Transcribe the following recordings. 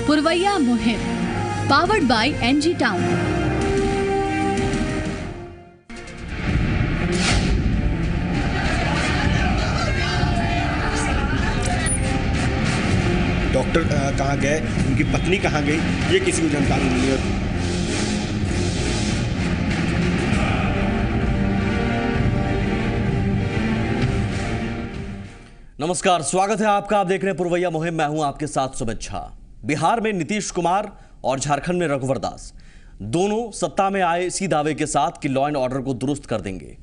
पुरवैया मुहिम powered by NG town. Doctor कहाँ गए, उनकी पत्नी कहाँ गई, ये किसी को जानकारी नहीं है। नमस्कार, स्वागत है आपका। आप देख रहे हैं पुरवैया मुहिम। मैं हूं आपके साथ सुमित झा। बिहार में नीतीश कुमार और झारखंड में रघुवर दास दोनों सत्ता में आए इसी दावे के साथ कि लॉ एंड ऑर्डर को दुरुस्त कर देंगे,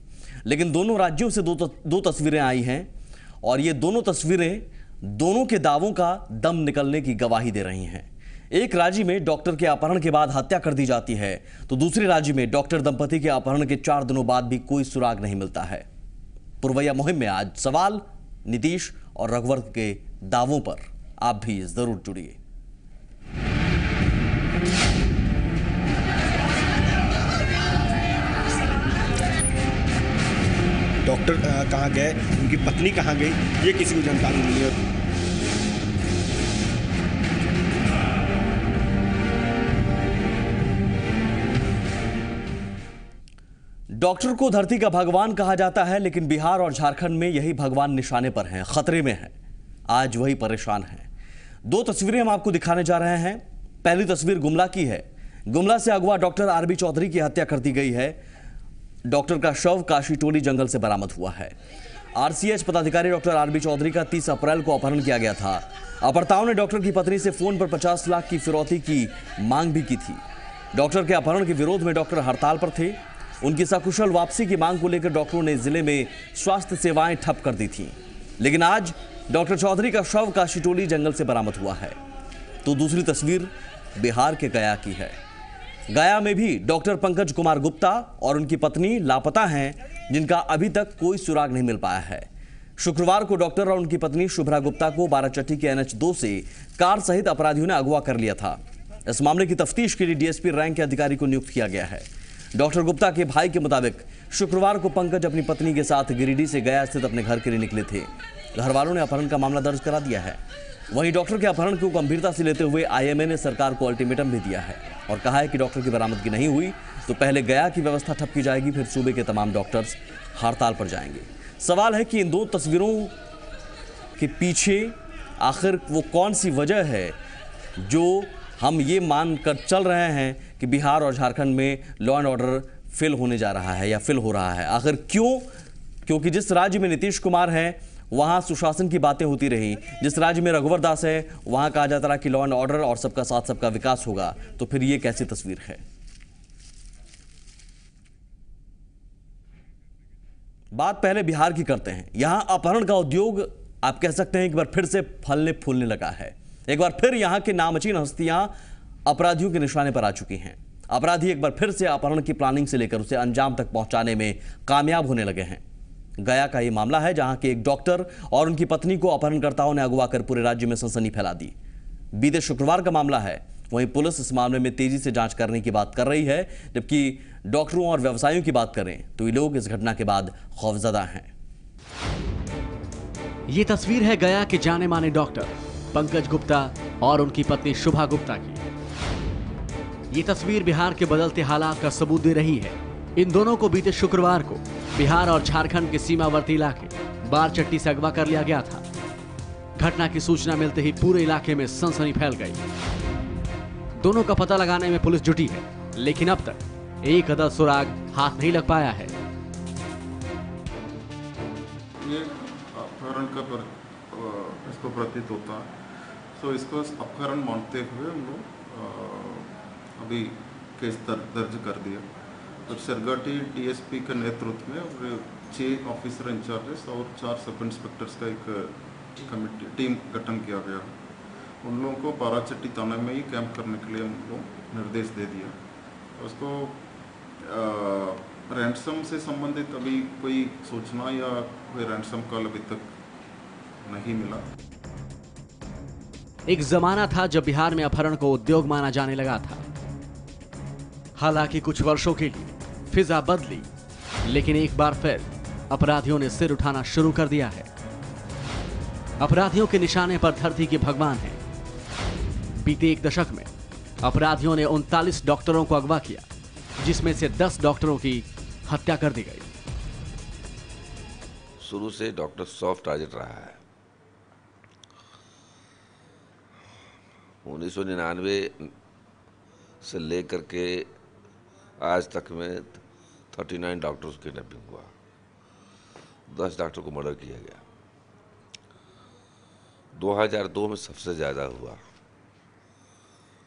लेकिन दोनों राज्यों से दो तस्वीरें आई हैं और ये दोनों तस्वीरें दोनों के दावों का दम निकलने की गवाही दे रही हैं। एक राज्य में डॉक्टर के अपहरण के बाद हत्या कर दी जाती है, तो दूसरे राज्य में डॉक्टर दंपति के अपहरण के 4 दिनों बाद भी कोई सुराग नहीं मिलता है। पुरवैया मुहिम में आज सवाल नीतीश और रघुवर के दावों पर। आप भी जरूर जुड़िए। डॉक्टर कहाँ गए, उनकी पत्नी कहाँ गई, ये किसी को जानकारी नहीं है। डॉक्टर को धरती का भगवान कहा जाता है, लेकिन बिहार और झारखंड में यही भगवान निशाने पर हैं, खतरे में हैं। आज वही परेशान हैं। 2 तस्वीरें हम आपको दिखाने जा रहे हैं। पहली तस्वीर गुमला की है। गुमला से अगवा डॉक्टर आरबी चौधरी की हत्या कर दी गई है। डॉक्टर का शव काशीटोली जंगल से बरामद हुआ है। आरसीएच पदाधिकारी डॉक्टर आरबी चौधरी का 30 अप्रैल को अपहरण किया गया था। अपहर्ताओं ने डॉक्टर की पत्नी से फोन पर 50 लाख की फिरौती की मांग भी की थी। डॉक्टर के अपहरण के विरोध में डॉक्टर हड़ताल पर थे। उनकी सकुशल वापसी की मांग को लेकर डॉक्टरों ने जिले में स्वास्थ्य सेवाएं ठप कर दी थीं। लेकिन आज डॉक्टर चौधरी का शव काशीटोली जंगल से बरामद हुआ है। तो दूसरी तस्वीर बिहार के गया की है। गया में भी डॉक्टर पंकज कुमार गुप्ता और उनकी पत्नी लापता हैं, जिनका अभी तक कोई सुराग नहीं मिल पाया है। शुक्रवार को डॉक्टर और उनकी पत्नी शुभ्रा गुप्ता को बाराचट्टी के NH2 से कार सहित अपराधियों ने अगवा कर लिया था। इस मामले की तफ्तीश के लिए डीएसपी रैंक के अधिकारी को नियुक्त किया गया है। डॉक्टर गुप्ता के भाई के मुताबिक शुक्रवार को पंकज अपनी पत्नी के साथ गिरिडीह से गया स्थित अपने घर के लिए निकले थे। घर वालों ने अपहरण का मामला दर्ज करा दिया है। वहीं डॉक्टर के अपहरण को गंभीरता से लेते हुए आईएमए ने सरकार को अल्टीमेटम भी दिया है और कहा है कि डॉक्टर की बरामदगी नहीं हुई तो पहले गया की व्यवस्था ठप की जाएगी, फिर सूबे के तमाम डॉक्टर्स हड़ताल पर जाएंगे। सवाल है कि इन 2 तस्वीरों के पीछे आखिर वो कौन सी वजह है जो हम ये मान कर चल रहे हैं कि बिहार और झारखंड में लॉ एंड ऑर्डर फेल होने जा रहा है या फेल हो रहा है। आखिर क्यों? क्योंकि जिस राज्य में नीतीश कुमार है वहां सुशासन की बातें होती रही, जिस राज्य में रघुवर दास है वहां कहा जाता रहा कि लॉ एंड ऑर्डर और सबका साथ सबका विकास होगा। तो फिर ये कैसी तस्वीर है? बात पहले बिहार की करते हैं। यहां अपहरण का उद्योग आप कह सकते हैं एक बार फिर से फलने फूलने लगा है। एक बार फिर यहां के नामचीन हस्तियां अपराधियों के निशाने पर आ चुकी हैं। अपराधी एक बार फिर से अपहरण की प्लानिंग से लेकर उसे अंजाम तक पहुंचाने में कामयाब होने लगे हैं। गया का यह मामला है जहां के एक डॉक्टर और उनकी पत्नी को अपहरणकर्ताओं ने अगवा कर पूरे राज्य में सनसनी फैला दी। बीते शुक्रवार का मामला है। वहीं पुलिस इस मामले में तेजी से जांच करने की बात कर रही है, जबकि डॉक्टरों और व्यवसायियों की बात करें तो ये लोग इस घटना के बाद खौफजदा हैं। ये तस्वीर है गया के जाने माने डॉक्टर पंकज गुप्ता और उनकी पत्नी शुभा गुप्ता की। ये तस्वीर बिहार के बदलते हालात का सबूत दे रही है। इन दोनों को बीते शुक्रवार को बिहार और झारखंड के सीमावर्ती इलाके बाराचट्टी से अगवा कर लिया गया था। घटना की सूचना मिलते ही पूरे इलाके में सनसनी फैल गई। दोनों का पता लगाने में पुलिस जुटी है, लेकिन अब तक एक अदद सुराग हाथ नहीं लग पाया है। ये अपहरण का इसको प्रतीत होता है, तो इसको अपहरण मानते हुए हम लोग अभी केस दर्ज कर दिया। तो सरगाटी डीएसपी के नेतृत्व में और 6 ऑफिसर इंचार्जेस और 4 सब इंस्पेक्टर्स का एक कमेटी टीम गठन किया गया। उन लोगों को बाराचट्टी थाने में ही कैंप करने के लिए हम लोग निर्देश दे दिया। उसको रैंसम से संबंधित अभी कोई सूचना या कोई रैंसम कॉल अभी तक नहीं मिला। एक जमाना था जब बिहार में अपहरण को उद्योग माना जाने लगा था। हालांकि कुछ वर्षों के लिए फिजा बदली, लेकिन एक बार फिर अपराधियों ने सिर उठाना शुरू कर दिया है। अपराधियों के निशाने पर धरती के भगवान हैं। बीते एक दशक में अपराधियों ने 39 डॉक्टरों को अगवा किया, जिसमें से 10 डॉक्टरों की हत्या कर दी गई। शुरू से डॉक्टर सॉफ्ट टारगेट रहा है। 1999 से लेकर के आज तक में 39 डॉक्टर्स की किडनैपिंग हुआ, 10 डॉक्टर को मर्डर किया गया। 2002 में सबसे ज़्यादा हुआ,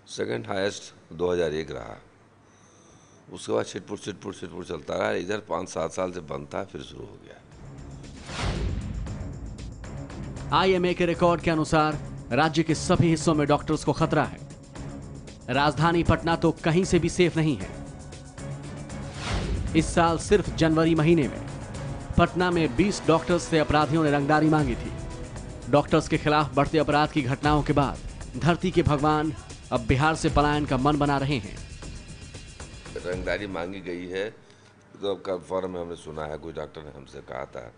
सेकंड हाईएस्ट 2001 रहा। उसके बाद छिटपुट चलता रहा। इधर 5-7 साल से बंद था, फिर शुरू हो गया। IMA के रिकॉर्ड के अनुसार राज्य के सभी हिस्सों में डॉक्टर्स को खतरा है। राजधानी पटना तो कहीं से भी सेफ नहीं है। इस साल सिर्फ जनवरी महीने में पटना में 20 डॉक्टर्स से अपराधियों ने रंगदारी मांगी थी। डॉक्टर्स के खिलाफ बढ़ते अपराध की घटनाओं के बाद धरती के भगवान अब बिहार से पलायन का मन बना रहे हैं। रंगदारी मांगी गई है तो अब फॉरम में हमने सुना है, कोई डॉक्टर ने हमसे कहा था,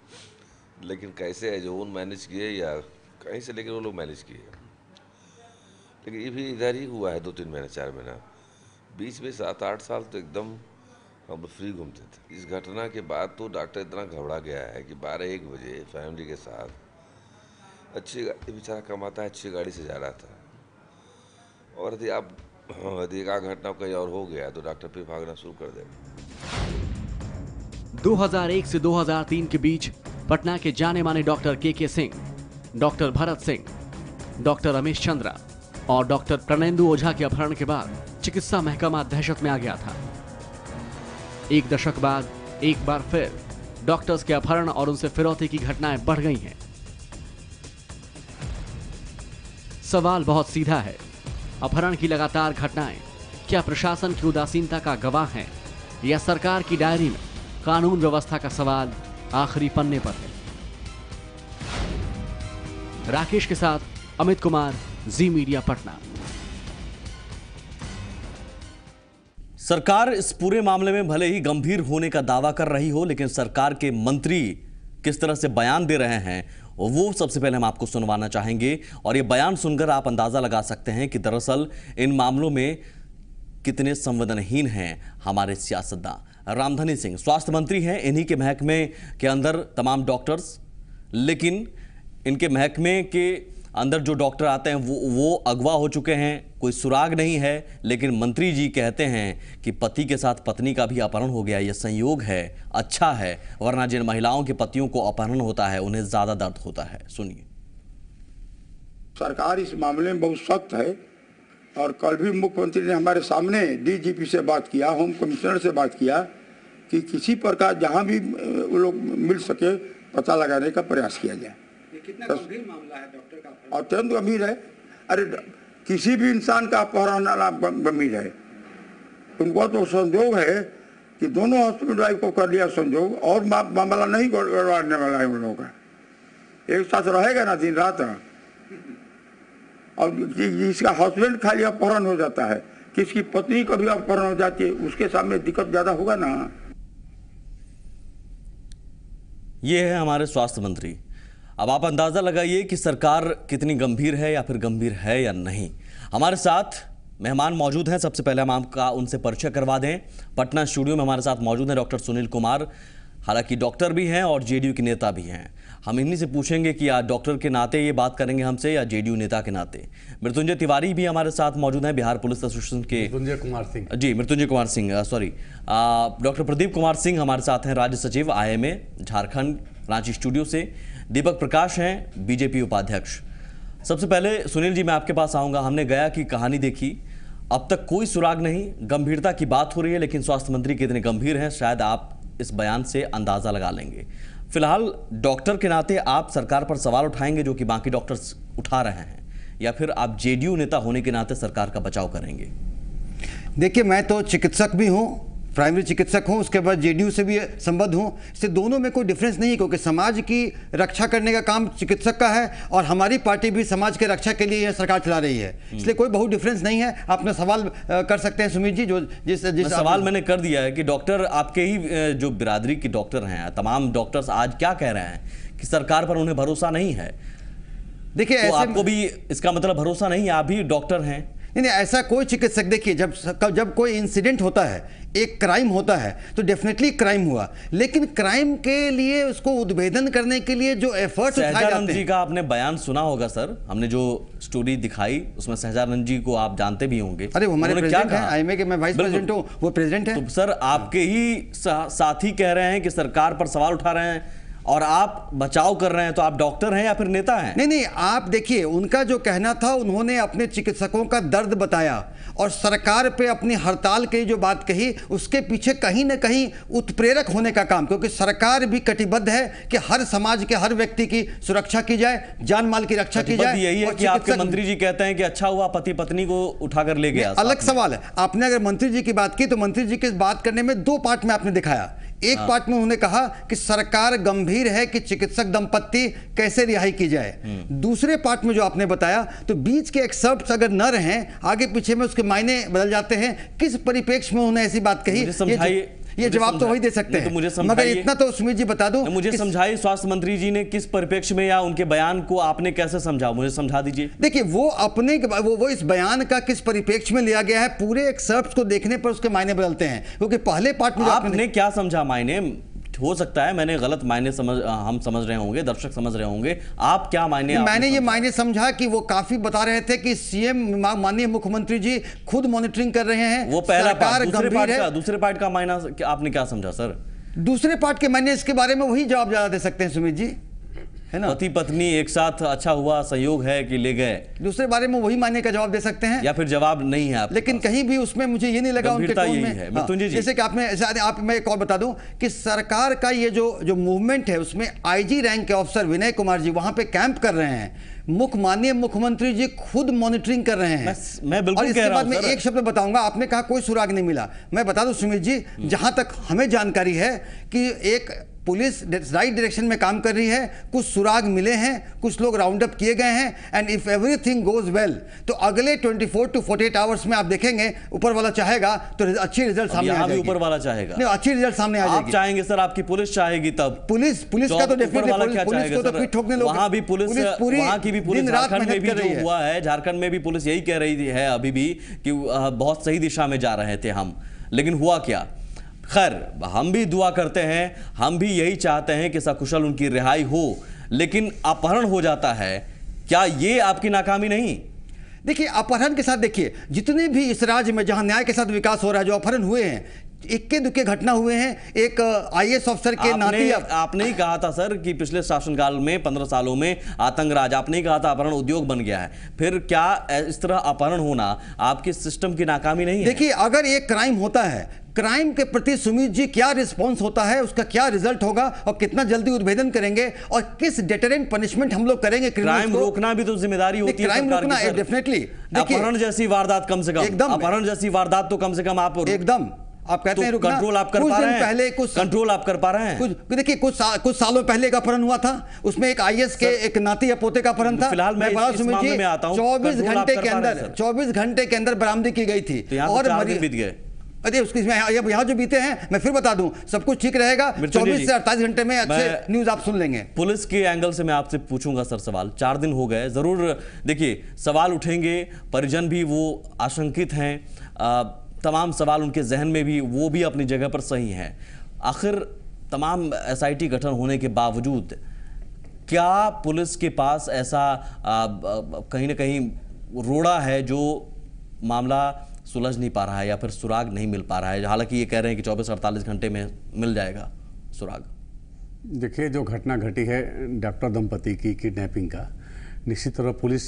लेकिन कैसे है जो उन मैनेज किए या कहीं से, लेकिन वो लोग मैनेज किए। लेकिन ये भी इधर ही हुआ है 2-3 महीना 4 महीना। बीच में 7-8 साल तो एकदम हम फ्री घूमते थे। इस घटना के बाद तो डॉक्टर इतना घबरा गया है कि 12-1 बजे फैमिली के साथ अच्छी गाड़ी, बेचारा कमाता है, अच्छी गाड़ी से जा रहा था, और यदि एक घटना कहीं और हो गया तो डॉक्टर पे भागना शुरू कर देगा। 2001 से 2003 के बीच पटना के जाने माने डॉक्टर के सिंह, डॉक्टर भरत सिंह, डॉक्टर रमेश चंद्रा और डॉक्टर प्रणेंदु ओझा के अपहरण के बाद चिकित्सा महकमा दहशत में आ गया था। एक दशक बाद एक बार फिर डॉक्टर्स के अपहरण और उनसे फिरौती की घटनाएं बढ़ गई हैं। सवाल बहुत सीधा है, अपहरण की लगातार घटनाएं क्या प्रशासन की उदासीनता का गवाह हैं, या सरकार की डायरी में कानून व्यवस्था का सवाल आखिरी पन्ने पर है? राकेश के साथ अमित कुमार, जी मीडिया पटना। सरकार इस पूरे मामले में भले ही गंभीर होने का दावा कर रही हो, लेकिन सरकार के मंत्री किस तरह से बयान दे रहे हैं वो सबसे पहले हम आपको सुनवाना चाहेंगे। और ये बयान सुनकर आप अंदाजा लगा सकते हैं कि दरअसल इन मामलों में कितने संवेदनहीन हैं हमारे सियासतदान। रामधनी सिंह स्वास्थ्य मंत्री हैं, इन्हीं के महकमे के अंदर तमाम डॉक्टर्स, लेकिन इनके महकमे के अंदर जो डॉक्टर आते हैं वो अगवा हो चुके हैं, कोई सुराग नहीं है। लेकिन मंत्री जी कहते हैं कि पति के साथ पत्नी का भी अपहरण हो गया, यह संयोग है, अच्छा है, वरना जिन महिलाओं के पतियों को अपहरण होता है उन्हें ज्यादा दर्द होता है। सुनिए। सरकार इस मामले में बहुत सख्त है, और कल भी मुख्यमंत्री ने हमारे सामने DGP से बात किया, होम कमिश्नर से बात किया कि किसी प्रकार जहां भी वो लोग मिल सके पता लगाने का प्रयास किया जाए। कितना गंभीर मामला है डॉक्टर का? अत्यंत गंभीर है। अरे किसी भी इंसान का अपहरण गंभीर है। उनको तो संजोग है कि दोनों हॉस्पिटल वाइफ को कर लिया संजोग, और मामला नहीं गड़बड़ाने वाला है उन लोगों का। एक साथ रहेगा ना दिन रात, और जिसका हस्बैंड खाली अपहरण हो जाता है, किसकी पत्नी का भी अपहरण हो जाती है, उसके सामने दिक्कत ज्यादा होगा ना। ये है हमारे स्वास्थ्य मंत्री। अब आप अंदाजा लगाइए कि सरकार कितनी गंभीर है या फिर गंभीर है या नहीं। हमारे साथ मेहमान मौजूद हैं, सबसे पहले हम आपका उनसे परिचय करवा दें। पटना स्टूडियो में हमारे साथ मौजूद हैं डॉक्टर सुनील कुमार, हालांकि डॉक्टर भी हैं और JDU के नेता भी हैं। हम इन्हीं से पूछेंगे कि या डॉक्टर के नाते ये बात करेंगे हमसे या JDU नेता के नाते। मृत्युंजय तिवारी भी हमारे साथ मौजूद हैं, बिहार पुलिस एसोसिएशन के मृत्युंजय कुमार सिंह सॉरी। डॉक्टर प्रदीप कुमार सिंह हमारे साथ हैं, राज्य सचिव IMA झारखंड रांची स्टूडियो से। दीपक प्रकाश हैं, BJP उपाध्यक्ष। सबसे पहले सुनील जी मैं आपके पास आऊंगा। हमने गया की कहानी देखी, अब तक कोई सुराग नहीं, गंभीरता की बात हो रही है, लेकिन स्वास्थ्य मंत्री कितने गंभीर हैं शायद आप इस बयान से अंदाजा लगा लेंगे। फिलहाल डॉक्टर के नाते आप सरकार पर सवाल उठाएंगे जो कि बाकी डॉक्टर्स उठा रहे हैं, या फिर आप JDU नेता होने के नाते सरकार का बचाव करेंगे? देखिए, मैं तो चिकित्सक भी हूँ, प्राइमरी चिकित्सक हूँ, उसके बाद JDU से भी संबद्ध हूँ। इससे दोनों में कोई डिफरेंस नहीं है, क्योंकि समाज की रक्षा करने का काम चिकित्सक का है, और हमारी पार्टी भी समाज के रक्षा के लिए यह सरकार चला रही है, इसलिए कोई बहुत डिफरेंस नहीं है। आपने सवाल कर सकते हैं सुमित जी, जो जिस सवाल मैंने कर दिया है कि डॉक्टर आपके ही जो बिरादरी के डॉक्टर हैं, तमाम डॉक्टर्स आज क्या कह रहे हैं कि सरकार पर उन्हें भरोसा नहीं है। देखिए तो ऐसे आपको भी इसका मतलब भरोसा नहीं है, आप भी डॉक्टर हैं। नहीं, ऐसा कोई चिकित्सक, देखिए जब कोई इंसिडेंट होता है, एक क्राइम होता है, तो डेफिनेटली क्राइम हुआ, लेकिन क्राइम के लिए उसको उद्भेदन करने के लिए जो एफर्ट्स उठाए जाते सहजानंद जी हैं। का आपने बयान सुना होगा सर, हमने जो स्टोरी दिखाई उसमें सहजानंद जी को आप जानते भी होंगे। अरे वो हमारे उन्होंने क्या प्रेसिडेंट हैं, कहा? आईएमए के मैं वाइस प्रेसिडेंट हूँ, वो प्रेसिडेंट है। तो सर आपके ही साथी कह रहे हैं कि सरकार पर सवाल उठा रहे हैं और आप बचाव कर रहे हैं, तो आप डॉक्टर हैं या फिर नेता हैं? नहीं, आप देखिए, उनका जो कहना था, उन्होंने अपने चिकित्सकों का दर्द बताया और सरकार पे अपनी हड़ताल की जो बात कही, उसके पीछे कहीं ना कहीं उत्प्रेरक होने का काम, क्योंकि सरकार भी कटिबद्ध है कि हर समाज के हर व्यक्ति की सुरक्षा की जाए, जान माल की रक्षा की जाए। यही है कि आपके मंत्री जी कहते हैं कि अच्छा हुआ पति पत्नी को उठाकर ले गया। अलग सवाल है, आपने अगर मंत्री जी की बात की तो मंत्री जी की बात करने में दो पार्ट में आपने दिखाया। एक पार्ट में उन्होंने कहा कि सरकार गंभीर है कि चिकित्सक दंपत्ति कैसे रिहाई की जाए। दूसरे पार्ट में जो आपने बताया, तो बीच के एक्सर्प्ट्स अगर न रहें, आगे पीछे में उसके मायने बदल जाते हैं। किस परिप्रेक्ष्य में उन्होंने ऐसी बात कही, ये जवाब तो वही दे सकते हैं, मगर इतना तो सुमित जी बता दो। मुझे समझाइए, स्वास्थ्य मंत्री जी ने किस परिप्रेक्ष्य में या उनके बयान को आपने कैसे समझा, मुझे समझा दीजिए। देखिए, वो अपने वो इस बयान का किस परिप्रेक्ष्य में लिया गया है, पूरे एक्सर्प्ट्स को देखने पर उसके मायने बदलते हैं। क्योंकि पहले पार्ट में आपने क्या समझा मायने, हो सकता है मैंने गलत मायने हम समझ रहे होंगे, दर्शक समझ रहे होंगे, आप क्या मायने? मैंने ये मायने समझा कि वो काफी बता रहे थे कि सीएम माननीय मुख्यमंत्री जी खुद मॉनिटरिंग कर रहे हैं। वो पहला पार्ट। दूसरे पार्ट का मायना आपने क्या समझा सर? दूसरे पार्ट के मायने, इसके बारे में वही जवाब ज्यादा दे सकते हैं सुमित जी, है ना। पति पत्नी एक साथ, अच्छा हुआ संयोग है कि ले गए। दूसरे बारे में वही मायने का जवाब दे सकते हैं, या फिर जवाब नहीं है आप? लेकिन कहीं भी उसमें मुझे ये नहीं लगा उनके टोन में। जैसे कि मैं एक और बता दूं कि सरकार का ये जो मूवमेंट है, उसमें आईजी रैंक के ऑफिसर विनय कुमार जी वहां पे कैंप कर रहे हैं, माननीय मुख्यमंत्री जी खुद मॉनिटरिंग कर रहे हैं। मैं बिल्कुल कह रहा हूं। मैं एक शब्द बताऊंगा, आपने कहा कोई सुराग नहीं मिला, मैं बता दूं सुमित जी, जहां तक हमें जानकारी है कि एक पुलिस राइट डायरेक्शन में काम कर रही है, कुछ सुराग मिले हैं, कुछ लोग राउंड अप किए गए हैं, and if everything goes well तो अगले 24 to 48 आवर्स में आप देखेंगे, ऊपर वाला चाहेगा तो अच्छी रिजल्ट सामने आ जाएगी। ऊपर वाला चाहेगा नहीं, अच्छी रिजल्ट सामने आ जाएगी। आप चाहेंगे सर, आपकी पुलिस चाहेगी तब। पुलिस का तो डेफिनेटली पुलिस को तो फिर ठोकने लोग, वहां भी पुलिस, वहां की भी पुलिस, झारखंड में भी जो हुआ है, झारखंड में भी पुलिस यही कह रही है अभी भी कि बहुत सही दिशा में जा रहे थे हम, लेकिन हुआ क्या? खैर, हम भी दुआ करते हैं, हम भी यही चाहते हैं कि सकुशल उनकी रिहाई हो, लेकिन अपहरण हो जाता है, क्या ये आपकी नाकामी नहीं? देखिए, अपहरण के साथ देखिए, जितने भी इस राज्य में जहां न्याय के साथ विकास हो रहा है, जो अपहरण हुए हैं, इक्के दुक्के घटना हुए हैं। एक आईएएस अफसर के नाती, आपने ही कहा था सर कि पिछले शासनकाल में 15 सालों में आतंकराज, आपने ही कहा था अपहरण उद्योग बन गया है, फिर क्या इस तरह अपहरण होना आपके सिस्टम की नाकामी नहीं है? देखिए, अगर एक क्राइम होता है, क्राइम के प्रति सुमित जी क्या रिस्पांस होता है, उसका क्या रिजल्ट होगा और कितना जल्दी उद्भेदन करेंगे और किस डेटरेंट पनिशमेंट हम लोग करेंगे। क्राइम रोकना भी तो जिम्मेदारी होती है क्राइम रोकना डेफिनेटली। अपहरण जैसी वारदात कम से कम, एकदम अपहरण जैसी वारदात तो कम से कम आप एकदम आप कहते हैं रुकना, कंट्रोल आप कर पा रहे हैं, पहले कंट्रोल आप कर पा रहे हैं। देखिए, कुछ सालों पहले का अपहरण हुआ था, उसमें एक आईएएस के एक नाती या पोते का अपहरण था। फिलहाल मैं इस मामले में आता हूं, 24 घंटे के अंदर बरामदी की गई थी और बीत गए। अरे उसकी यहाँ जो बीते हैं, मैं फिर बता दूं, सब कुछ ठीक रहेगा, 24 से 48 घंटे में अच्छे न्यूज आप सुन लेंगे। पुलिस के एंगल से मैं आपसे पूछूंगा सर सवाल, 4 दिन हो गए, जरूर देखिए सवाल उठेंगे, परिजन भी वो आशंकित हैं, तमाम सवाल उनके जहन में भी, वो भी अपनी जगह पर सही हैं। आखिर तमाम एसआईटी गठन होने के बावजूद क्या पुलिस के पास ऐसा कहीं ना कहीं रोड़ा है जो मामला सुलझ नहीं पा रहा है या फिर सुराग नहीं मिल पा रहा है? हालांकि ये कह रहे हैं कि 24-48 घंटे में मिल जाएगा सुराग। देखिए, जो घटना घटी है डॉक्टर दंपति की किडनैपिंग का, निश्चित तौर पर पुलिस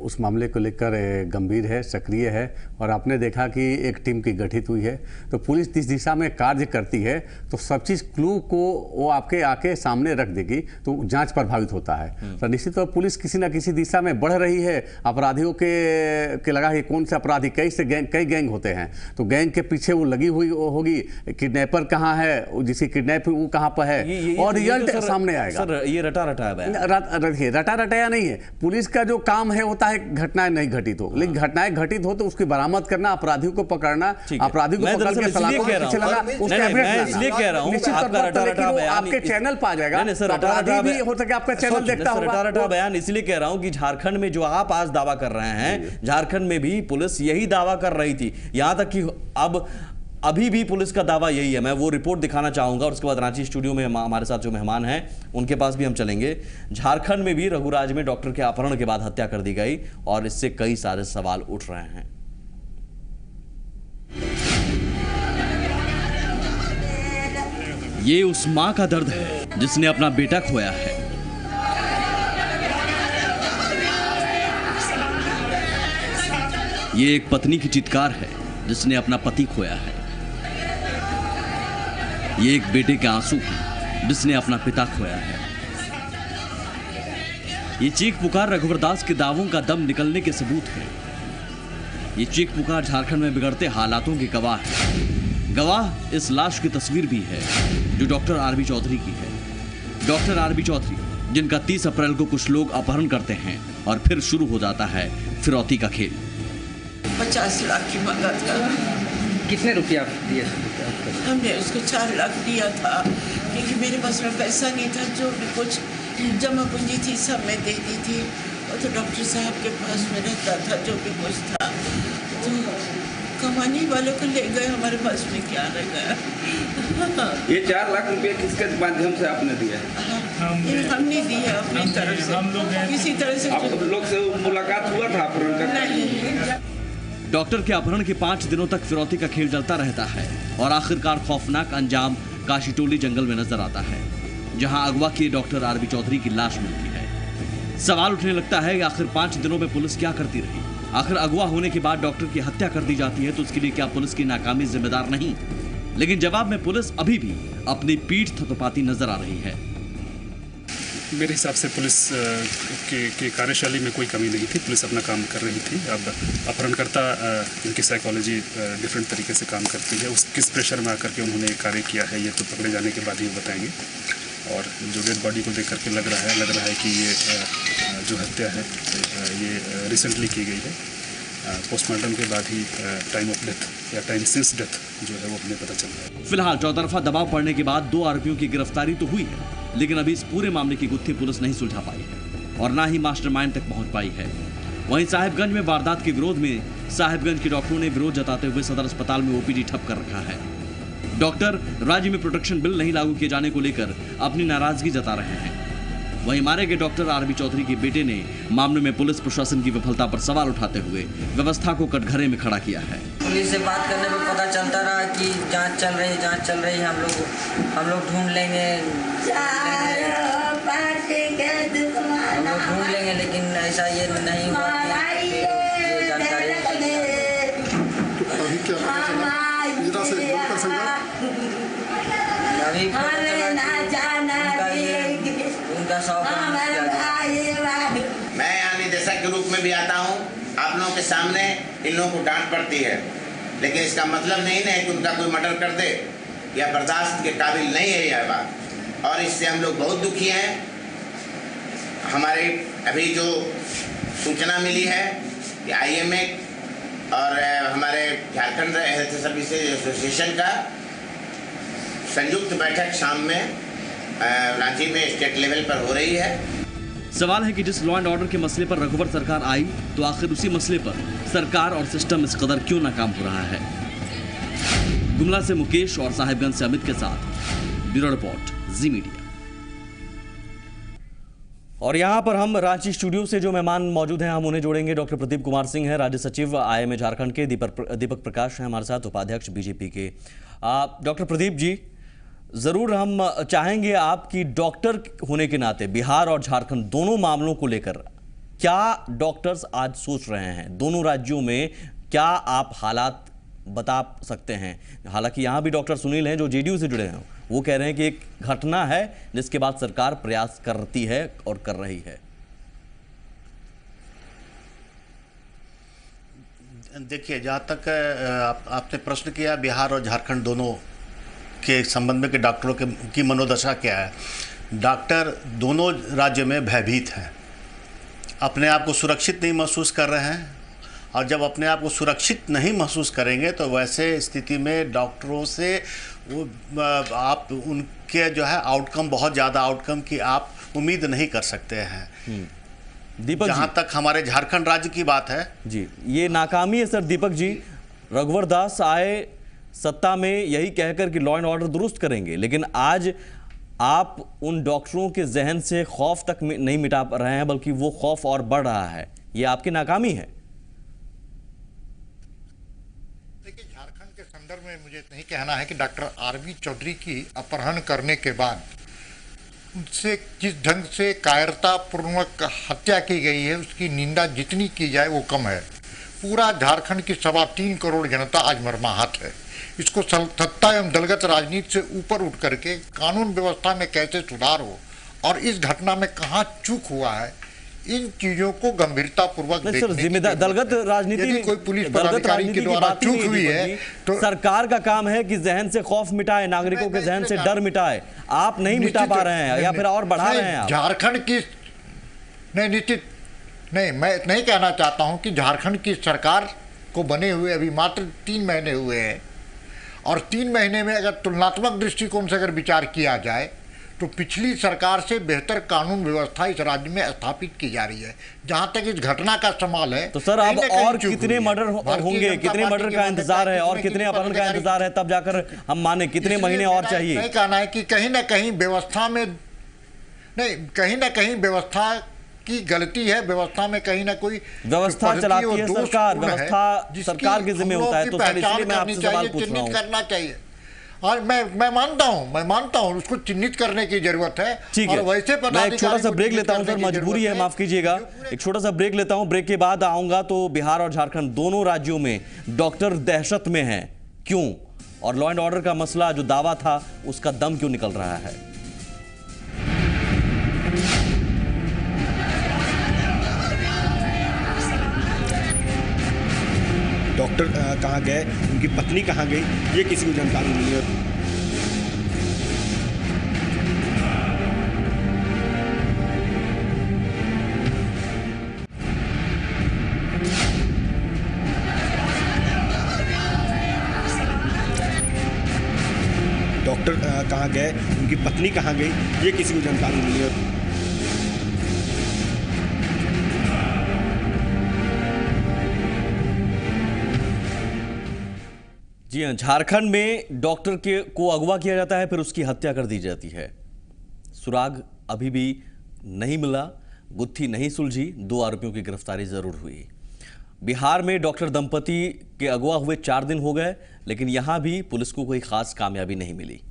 उस मामले को लेकर गंभीर है, सक्रिय है, और आपने देखा कि एक टीम की गठित हुई है। तो पुलिस जिस दिशा में कार्य करती है तो सब चीज़ क्लू को वो आपके आके सामने रख देगी, तो जांच प्रभावित होता है। तो निश्चित तौर पर पुलिस किसी न किसी दिशा में बढ़ रही है। अपराधियों के लगा कि कौन से अपराधी, कई गैंग होते हैं, तो गैंग के पीछे वो लगी हुई होगी, किडनैपर कहाँ है, जिसे किडनैप वो कहाँ पर है, और रिजल्ट सामने आएगा। सर, ये रटा रटाया नहीं है, पुलिस का जो काम है होता है घटनाएं नहीं घटित हो, लेकिन घटनाएं घटित हो तो उसकी बरामद करना, अपराधियों को पकड़ना, अपराधी को पकड़ के सलाखों के पीछे लगाना, उसका एविडेंस इसलिए कह रहा हूं आपके चैनल पर आ जाएगा, अपराधी भी हो सके आपका चैनल देखता होगा। रटा बयान इसलिए कह रहा हूं कि झारखंड में जो आप आज दावा कर रहे हैं, झारखंड में भी पुलिस यही दावा कर रही थी, यहां तक कि अब अभी भी पुलिस का दावा यही है। मैं वो रिपोर्ट दिखाना चाहूंगा और उसके बाद रांची स्टूडियो में हमारे साथ जो मेहमान हैं उनके पास भी हम चलेंगे। झारखंड में भी रघुराज में डॉक्टर के अपहरण के बाद हत्या कर दी गई और इससे कई सारे सवाल उठ रहे हैं। ये उस मां का दर्द है जिसने अपना बेटा खोया है। ये एक पत्नी की चित्कार है जिसने अपना पति खोया है। ये एक बेटे के आंसू हैं जिसने अपना पिता खोया है। ये चीख पुकार रघुवर दास के दावों का दम निकलने के सबूत है। ये चीख पुकार झारखंड में बिगड़ते हालातों के गवाह है। गवाह इस लाश की तस्वीर भी है जो डॉक्टर आरबी चौधरी की है। डॉक्टर आरबी चौधरी जिनका 30 अप्रैल को कुछ लोग अपहरण करते हैं और फिर शुरू हो जाता है फिरौती का खेल। 50 लाख की मांगा था। कितने रुपया दिए? हमने उसको 4 लाख दिया था क्योंकि मेरे पास में पैसा नहीं था। जो भी कुछ जमा पूंजी थी सब मैं दे दी थी। और तो डॉक्टर साहब के पास में रहता था जो भी कुछ था। तो कमाने वालों को ले गए, हमारे पास में क्या रह गया। ये 4 लाख रुपये किसके माध्यम से आपने दिया? हमने दिया अपनी तरफ से, किसी तरह से। आप लोग से मुलाकात हुआ था अपहरण का? नहीं। डॉक्टर के अपहरण के 5 दिनों तक फिरौती का खेल चलता रहता है और आखिरकार खौफनाक अंजाम काशीटोली जंगल में नजर आता है, जहां अगवा किए डॉक्टर आरबी चौधरी की लाश मिलती है। सवाल उठने लगता है कि आखिर 5 दिनों में पुलिस क्या करती रही? आखिर अगवा होने के बाद डॉक्टर की हत्या कर दी जाती है तो उसके लिए क्या पुलिस की नाकामी जिम्मेदार नहीं? लेकिन जवाब में पुलिस अभी भी अपनी पीठ थपथपाती नजर आ रही है। मेरे हिसाब से पुलिस की कार्यशैली में कोई कमी नहीं थी। पुलिस अपना काम कर रही थी। अब अपहरणकर्ता इनकी साइकोलॉजी डिफरेंट तरीके से काम करती है। उस किस प्रेशर में आकर के उन्होंने कार्य किया है ये तो पकड़े जाने के बाद ही बताएंगे। और जो डेड बॉडी को देख करके लग रहा है कि ये जो हत्या है ये रिसेंटली की गई है। पोस्टमार्टम के बाद ही टाइम ऑफ डेथ या टाइम सिंस डेथ जो है वो हमें पता चल रहा है। फिलहाल चौतरफा दबाव पड़ने के बाद 2 आरोपियों की गिरफ्तारी तो हुई है, लेकिन अभी इस पूरे मामले की गुत्थी पुलिस नहीं सुलझा पाई है और ना ही मास्टरमाइंड तक पहुंच पाई है। वहीं साहिबगंज में वारदात के विरोध में साहिबगंज के डॉक्टरों ने विरोध जताते हुए सदर अस्पताल में ओपीडी ठप कर रखा है। डॉक्टर राज्य में प्रोटेक्शन बिल नहीं लागू किए जाने को लेकर अपनी नाराजगी जता रहे हैं। वहीं मारे गए डॉक्टर आरबी चौधरी के बेटे ने मामले में पुलिस प्रशासन की विफलता पर सवाल उठाते हुए व्यवस्था को कटघरे में खड़ा किया है। पुलिस से बात करने में पता चलता रहा कि जांच चल रही, हम लोग ढूंढ लेंगे, लेकिन ऐसा ये नहीं हुआ कि ये जानकारी अभी मैं यहाँ निदेशक के रूप में भी आता हूँ। आप लोगों के सामने इन लोगों को डांट पड़ती है, लेकिन इसका मतलब नहीं है कि उनका कोई मर्डर कर दे या बर्दाश्त के काबिल नहीं है यह बात। और इससे हम लोग बहुत दुखी हैं। हमारे अभी जो सूचना मिली है कि IMA और हमारे झारखंड हेल्थ सर्विसेज एसोसिएशन का संयुक्त बैठक शाम में रांची में स्टेट लेवल पर हो रही है। सवाल है कि जिस लॉ एंड ऑर्डर के मसले पर रघुवर सरकार आई तो आखिर उसी मसले पर सरकार और सिस्टम इस कदर क्यों नाकाम हो रहा है? गुमला से मुकेश और साहिबगंज से अमित के साथ ब्यूरो रिपोर्ट, जी मीडिया। और यहाँ पर हम रांची स्टूडियो से जो मेहमान मौजूद हैं हम उन्हें जोड़ेंगे। डॉक्टर प्रदीप कुमार सिंह है, राज्य सचिव IMA झारखंड के। दीपक प्रकाश हैं हमारे साथ, उपाध्यक्ष BJP के। डॉक्टर प्रदीप जी, ज़रूर हम चाहेंगे आपकी डॉक्टर होने के नाते बिहार और झारखंड दोनों मामलों को लेकर क्या डॉक्टर्स आज सोच रहे हैं? दोनों राज्यों में क्या आप हालात बता सकते हैं? हालांकि यहाँ भी डॉक्टर सुनील हैं जो JDU से जुड़े हैं, वो कह रहे हैं कि एक घटना है जिसके बाद सरकार प्रयास करती है और कर रही है। देखिए, जहाँ तक आपने प्रश्न किया बिहार और झारखंड दोनों के संबंध में कि डॉक्टरों की मनोदशा क्या है, डॉक्टर दोनों राज्य में भयभीत हैं। अपने आप को सुरक्षित नहीं महसूस कर रहे हैं, और जब अपने आप को सुरक्षित नहीं महसूस करेंगे तो वैसे स्थिति में डॉक्टरों से वो आप उनके जो है आउटकम, बहुत ज़्यादा आउटकम की आप उम्मीद नहीं कर सकते हैं। दीपक, जहाँ तक हमारे झारखंड राज्य की बात है जी, ये नाकामी है सर। दीपक जी, रघुवर दास आए सत्ता में यही कहकर कि लॉ एंड ऑर्डर दुरुस्त करेंगे, लेकिन आज आप उन डॉक्टरों के जहन से खौफ तक नहीं मिटा रहे हैं, बल्कि वो खौफ और बढ़ रहा है। ये आपकी नाकामी है। देखिए, झारखंड के संदर्भ में मुझे नहीं कहना है कि डॉक्टर आरबी चौधरी की अपहरण करने के बाद उनसे जिस ढंग से कायरतापूर्वक हत्या की गई है उसकी निंदा जितनी की जाए वो कम है। पूरा झारखंड की 3.25 करोड़ जनता आज मर्माहत है। इसको सत्ता एवं दलगत राजनीति से ऊपर उठ करके कानून व्यवस्था में कैसे सुधार हो और इस घटना में कहाँ चूक हुआ है, इन चीजों को गंभीरतापूर्वक जिम्मेदार दलगत राजनीति, कोई पुलिस पदाधिकारी के द्वारा चूक हुई है तो सरकार का काम है कि जहन से खौफ मिटाए, नागरिकों के जहन से डर मिटाए। आप नहीं मिटा पा रहे हैं या फिर और बढ़ा रहे हैं। झारखंड की नहीं, निश्चित नहीं, मैं नहीं कहना चाहता हूं कि झारखंड की सरकार को बने हुए अभी मात्र 3 महीने हुए हैं, और 3 महीने में अगर तुलनात्मक दृष्टिकोण से अगर विचार किया जाए तो पिछली सरकार से बेहतर कानून व्यवस्था इस राज्य में स्थापित की जा रही है। जहां तक इस घटना का सवाल है तो सर अब और कितने मर्डर होंगे, कितने मर्डर का इंतजार है और कितने अपहरण का इंतजार है, तब जाकर हम माने कितने महीने और चाहिए? नहीं कहना है कि कहीं ना कहीं व्यवस्था में नहीं, कहीं ना कहीं व्यवस्था की गलती है, व्यवस्था में कहीं ना कोई व्यवस्था चलाती है सरकार, व्यवस्था सरकार के जिम्मे होता है, तो सर इसलिए मैं आपसे सवाल पूछ रहा हूं। करना चाहिए और मैं मानता हूं उसको चिन्हित करने की जरूरत है। ठीक है, वैसे मैं एक छोटा सा ब्रेक लेता हूं सर, मजबूरी है, माफ कीजिएगा। एक छोटा सा ब्रेक लेता हूं, ब्रेक के बाद आऊंगा तो बिहार और झारखंड दोनों राज्यों में डॉक्टर दहशत में हैं, क्यों, और लॉ एंड ऑर्डर का मसला जो दावा था उसका दम क्यों निकल रहा है। डॉक्टर कहाँ गए, उनकी पत्नी कहाँ गई, ये किसी को जानकारी नहीं है। डॉक्टर कहाँ गए, उनकी पत्नी कहाँ गई, ये किसी को जानकारी नहीं है। जी हाँ, झारखंड में डॉक्टर को अगवा किया जाता है, फिर उसकी हत्या कर दी जाती है। सुराग अभी भी नहीं मिला, गुत्थी नहीं सुलझी, 2 आरोपियों की गिरफ्तारी जरूर हुई। बिहार में डॉक्टर दंपति के अगवा हुए 4 दिन हो गए, लेकिन यहां भी पुलिस को कोई खास कामयाबी नहीं मिली।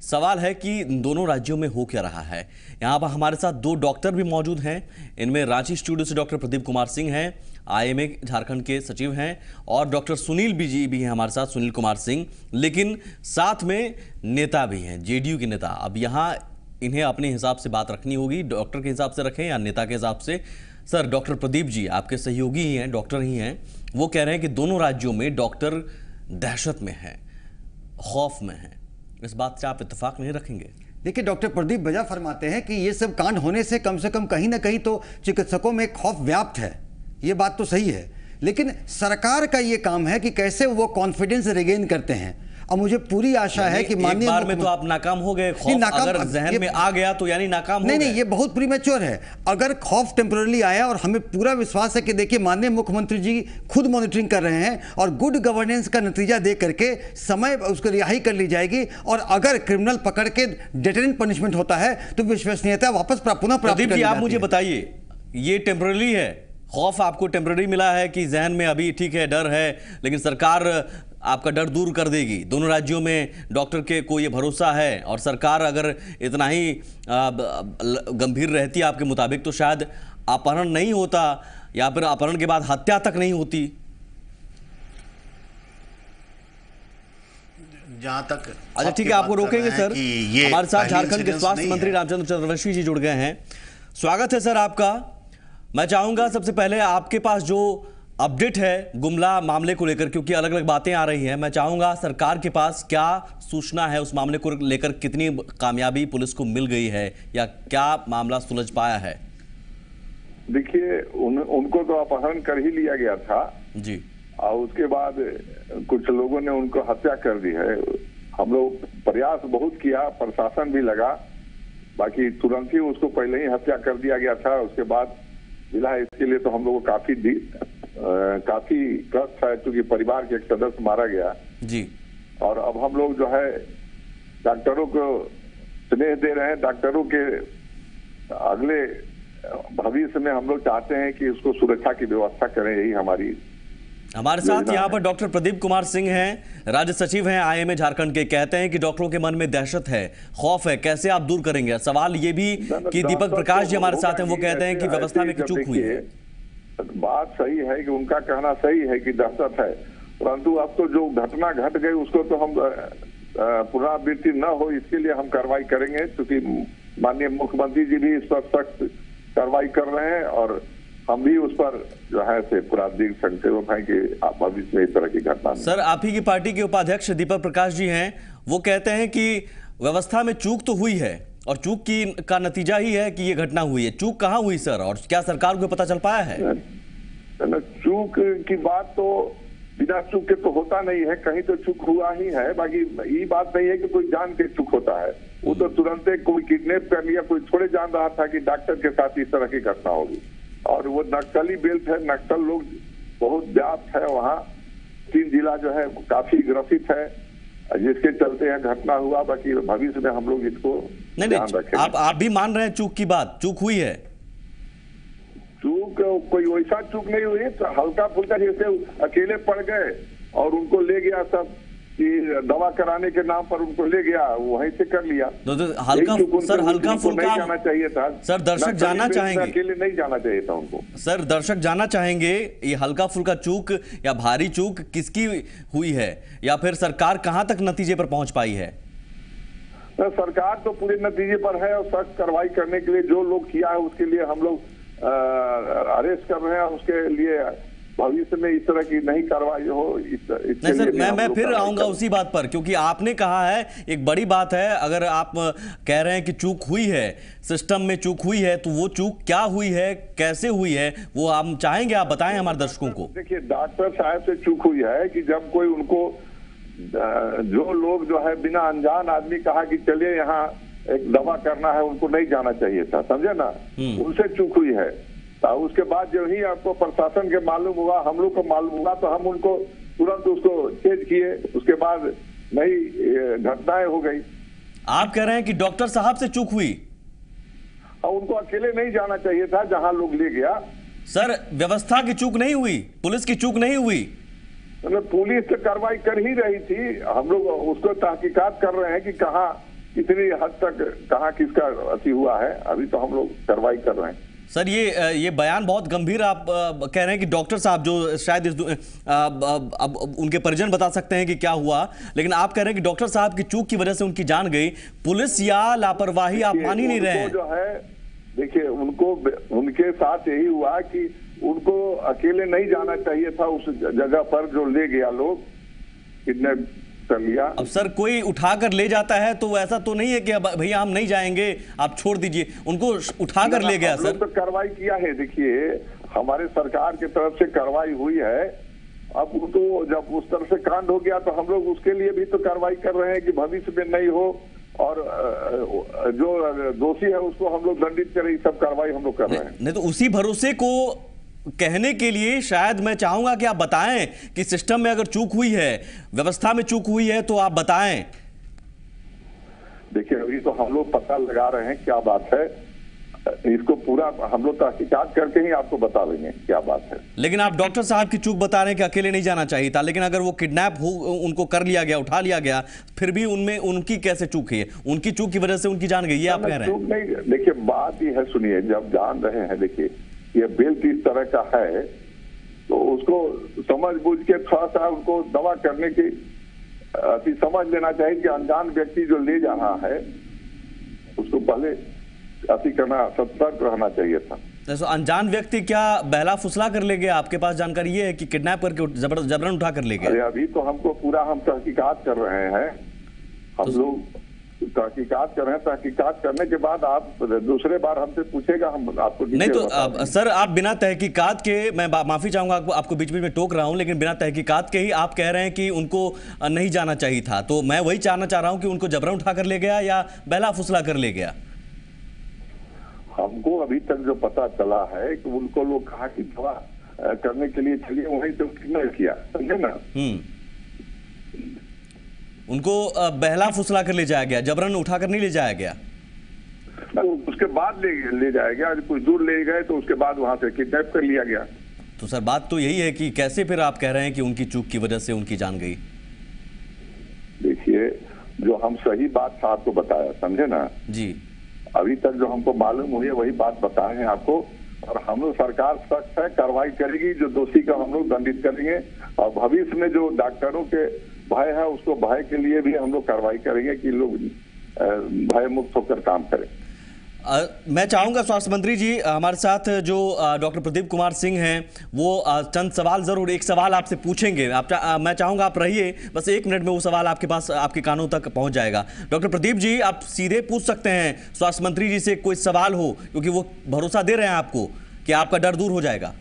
सवाल है कि दोनों राज्यों में हो क्या रहा है। यहाँ पर हमारे साथ 2 डॉक्टर भी मौजूद हैं। इनमें रांची स्टूडियो से डॉक्टर प्रदीप कुमार सिंह हैं, आईएमए झारखंड के सचिव हैं, और डॉक्टर सुनील जी भी हैं हमारे साथ, सुनील कुमार सिंह, लेकिन साथ में नेता भी हैं, जेडीयू के नेता। अब यहाँ इन्हें अपने हिसाब से बात रखनी होगी, डॉक्टर के हिसाब से रखें या नेता के हिसाब से। सर, डॉक्टर प्रदीप जी आपके सहयोगी ही हैं, डॉक्टर ही हैं, वो कह रहे हैं कि दोनों राज्यों में डॉक्टर दहशत में हैं, खौफ में हैं। इस बात से आप इत्तेफाक नहीं रखेंगे? देखिए, डॉक्टर प्रदीप बजा फरमाते हैं कि ये सब कांड होने से कम कहीं ना कहीं तो चिकित्सकों में खौफ व्याप्त है। ये बात तो सही है, लेकिन सरकार का ये काम है कि कैसे वो कॉन्फिडेंस रिगेन करते हैं। और मुझे पूरी आशा है कि माननीय बार में तो आप नाकाम हो गए, खौफ अगर जहन में आ गया तो यानी नाकाम हो गए। नहीं, ये बहुत प्रीमेच्योर है। अगर खौफ टेम्पररी आया, और हमें पूरा विश्वास है कि देखिए माननीय मुख्यमंत्री जी खुद मॉनिटरिंग कर रहे हैं और गुड गवर्नेंस का नतीजा दे करके समय उसको रिहाई कर ली जाएगी, और अगर क्रिमिनल पकड़ के डेटरेंट पनिशमेंट होता है तो विश्वसनीयता वापस पुनः प्राप्त कर ली जाती है। आप मुझे बताइए, ये टेम्पररी है, खौफ आपको टेम्पररी मिला है कि जहन में अभी ठीक है, डर है, लेकिन सरकार आपका डर दूर कर देगी? दोनों राज्यों में डॉक्टर के को ये भरोसा है, और सरकार अगर इतना ही गंभीर रहती आपके मुताबिक तो शायद अपहरण नहीं होता, या फिर अपहरण के बाद हत्या तक नहीं होती। जहां तक अच्छा ठीक है, आपको रोकेंगे सर। हमारे साथ झारखंड के स्वास्थ्य मंत्री रामचंद्र चतुर्वेदी जी जुड़ गए हैं। स्वागत है सर आपका। मैं चाहूंगा सबसे पहले आपके पास जो अपडेट है गुमला मामले को लेकर, क्योंकि अलग अलग बातें आ रही हैं, मैं चाहूंगा सरकार के पास क्या सूचना है उस मामले को लेकर, कितनी कामयाबी पुलिस को मिल गई है या क्या मामला सुलझ पाया है? देखिए उनको तो अपहरण कर ही लिया गया था जी, और उसके बाद कुछ लोगों ने उनको हत्या कर दी है। हम लोग प्रयास बहुत किया, प्रशासन भी लगा, बाकी तुरंत ही उसको पहले ही हत्या कर दिया गया था। उसके बाद मिला है, इसके लिए तो हम लोग को काफी कष्ट है, क्योंकि परिवार के एक सदस्य मारा गया जी। और अब हम लोग जो है डॉक्टरों को स्नेह दे रहे हैं। डॉक्टरों के अगले भविष्य में हम लोग चाहते हैं कि उसको सुरक्षा की व्यवस्था करें, यही हमारे साथ यहाँ पर डॉक्टर प्रदीप कुमार सिंह हैं, राज्य सचिव हैं आईएमए झारखंड के। कहते हैं कि डॉक्टरों के मन में दहशत है, खौफ है, कैसे आप दूर करेंगे? सवाल ये भी कि दीपक प्रकाश जी हमारे साथ हैं, वो कहते हैं कि व्यवस्था में चूक हुई है। बात सही है कि उनका कहना सही है कि दहशत है, परंतु अब तो जो घटना घट गई उसको तो हम पुनरावृत्ति न हो इसके लिए हम कार्रवाई करेंगे, क्योंकि माननीय मुख्यमंत्री जी भी इस पर सख्त कार्रवाई कर रहे हैं और हम भी उस पर जो है से पूरा दृढ़ संकल्प है कि भविष्य में इस तरह की घटना। सर, आप ही की पार्टी के उपाध्यक्ष दीपक प्रकाश जी हैं, वो कहते हैं कि व्यवस्था में चूक तो हुई है और चूक का नतीजा ही है कि ये घटना हुई है। चूक कहाँ हुई सर, और क्या सरकार को पता चल पाया है? चूक की बात तो बिना चूक के तो होता नहीं है, कहीं तो चूक हुआ ही है। बाकी ये बात नहीं है कि कोई जान के चूक होता है, वो तो तुरंत कोई किडनैप कर लिया, कोई थोड़े जान रहा था कि डॉक्टर के साथ इस तरह की घटना होगी। और वो नक्सली बेल्ट है, नक्सल लोग बहुत व्याप्त है वहाँ, 3 जिला जो है काफी ग्रसित है, जिसके चलते यह घटना हुआ। बाकी भविष्य में हम लोग इसको ध्यान रखेंगे। आप भी मान रहे हैं चूक की बात, चूक हुई है? चूक कोई वैसा चूक नहीं हुई, तो हल्का फुल्का जैसे अकेले पड़ गए और उनको ले गया सब कि दवा कराने के नाम पर उनको ले गया, वहीं से कर लिया। तो हल्का सर, हल्का फुल्का नहीं जाना चाहिए था सर, दर्शक जानना चाहेंगे। अकेले नहीं जाना चाहिए था उनको। सर, दर्शक जानना चाहेंगे ये हल्का फुल्का चूक या भारी चूक किसकी हुई है, या फिर सरकार कहां तक नतीजे पर पहुंच पाई है? सरकार तो पूरे नतीजे पर है और सख्त कार्रवाई करने के लिए जो लोग किया है उसके लिए हम लोग अरेस्ट कर रहे हैं। उसके लिए भविष्य में इस तरह की नहीं कार्रवाई हो। नहीं सर, मैं फिर आऊंगा उसी बात पर, क्योंकि आपने कहा है एक बड़ी बात है, अगर आप कह रहे हैं कि चूक हुई है, सिस्टम में चूक हुई है, तो वो चूक क्या हुई है, कैसे हुई है, वो हम चाहेंगे आप बताएं हमारे दर्शकों को। देखिए, डॉक्टर साहब से चूक हुई है कि जब कोई उनको जो लोग जो है बिना अनजान आदमी कहा कि चलिए यहाँ एक दवा करना है, उनको नहीं जाना चाहिए था, समझे ना, उनसे चूक हुई है। उसके बाद जब ही आपको प्रशासन के मालूम हुआ, हम लोग को मालूम हुआ, तो हम उनको तुरंत उसको चेंज किए, उसके बाद नई घटनाएं हो गई। आप कह रहे हैं कि डॉक्टर साहब से चूक हुई? उनको अकेले नहीं जाना चाहिए था जहां लोग ले गया। सर, व्यवस्था की चूक नहीं हुई, पुलिस की चूक नहीं हुई? पुलिस तो कार्रवाई कर ही रही थी, हम लोग उसको तहकीकात कर रहे हैं कि कहाँ कितनी हद तक कहाँ किसका अति हुआ है, अभी तो हम लोग कार्रवाई कर रहे हैं। सर, ये बयान बहुत गंभीर आप कह रहे हैं कि डॉक्टर साहब जो शायद अब उनके परिजन बता सकते हैं कि क्या हुआ, लेकिन आप कह रहे हैं कि डॉक्टर साहब की चूक की वजह से उनकी जान गई, पुलिस या लापरवाही आप मान ही नहीं रहे हैं? जो है देखिए, उनके साथ यही हुआ कि उनको अकेले नहीं जाना चाहिए था उस जगह पर जो ले गया लोग, किडनैप कर लिया। अब सर, कोई उठाकर ले जाता है तो ऐसा तो नहीं है कि भैया हम नहीं जाएंगे, आप छोड़ दीजिए, उनको उठाकर ले गया। सर, तो कार्रवाई किया है, देखिए हमारे सरकार की तरफ से कार्रवाई हुई है। अब तो जब उस तरह से कांड हो गया तो हम लोग उसके लिए भी तो कार्रवाई कर रहे हैं कि भविष्य में नहीं हो, और जो दोषी है उसको हम लोग दंडित करें, सब कार्रवाई हम लोग कर रहे हैं। नहीं तो उसी भरोसे को कहने के लिए शायद मैं चाहूंगा कि आप बताएं कि सिस्टम में अगर चूक हुई है, व्यवस्था में चूक हुई है, तो आप बताएं। देखिए, अभी तो हम लोग पता लगा रहे हैं क्या बात है, इसको पूरा हम लोग तहकीकात करके ही आपको बता देंगे क्या बात है। लेकिन आप डॉक्टर साहब की चूक बता रहे हैं कि अकेले नहीं जाना चाहिए था, लेकिन अगर वो किडनैप हो, उनको कर लिया गया, उठा लिया गया, फिर भी उनमें उनकी कैसे चूक है? उनकी चूक की वजह से उनकी जान गई, ये आप कह रहे हैं? नहीं, देखिए बात ये है, सुनिए, जब जान रहे हैं, देखिए ये बेल्ट इस तरह का है तो उसको समझ बूझ के थोड़ा सा उनको दवा करने की अति समझ लेना चाहिए कि अनजान व्यक्ति जो ले जा रहा है उसको पहले अति करना, सतर्क रहना चाहिए था। तो अनजान व्यक्ति क्या बहला फुसला कर ले गया? आपके पास जानकारी ये है कि किडनैप करके जबरन उठा कर ले गया? अभी तो हमको पूरा हम तहकीकात कर रहे हैं, हम लोग तहकीकात कर रहे हैं। तहकीकात करने के बाद आप दूसरे बार हमसे पूछेगा, हम आपको नहीं तो सर आप बिना तहकीकात के, मैं माफी चाहूंगा आपको बीच बीच में टोक रहा हूं, लेकिन बिना तहकीकात के ही आप कह रहे हैं कि उनको नहीं जाना चाहिए था। तो मैं वही जानना चाह रहा हूं कि उनको जबरन उठा कर ले गया या बहला फुसला कर ले गया? हमको अभी तक जो पता चला है कि उनको लोग कहा कि दवा करने के लिए चलिए, वहीं तो किडनैप किया, समझे ना। उनको बहला फुसला कर ले जाया गया, जबरन उठा कर नहीं ले जाया गया? उसके बाद ले जाया गया, कुछ दूर ले गए तो उसके बाद वहां से किडनैप कर लिया गया। तो सर बात तो यही है कि कैसे फिर आप कह रहे हैं कि उनकी चूक की वजह से उनकी जान गई? देखिए, जो हम सही बात था आपको बताया, समझे ना जी। अभी तक जो हमको मालूम हुई है वही बात बताए हैं आपको, और हम लोग सरकार सख्त है, कार्रवाई करेगी, जो दोषी का हम लोग दंडित करेंगे, और भविष्य में जो डॉक्टरों के भय है उसको भय के लिए भी हम लोग कार्रवाई करेंगे कि लोग भय मुक्त होकर काम करें। मैं चाहूंगा स्वास्थ्य मंत्री जी हमारे साथ जो डॉक्टर प्रदीप कुमार सिंह हैं वो चंद सवाल जरूर, एक सवाल आपसे पूछेंगे। मैं चाहूंगा आप रहिए, बस 1 मिनट में वो सवाल आपके पास, आपके कानों तक पहुंच जाएगा। डॉक्टर प्रदीप जी आप सीधे पूछ सकते हैं स्वास्थ्य मंत्री जी से, कोई सवाल हो, क्योंकि वो भरोसा दे रहे हैं आपको कि आपका डर दूर हो जाएगा।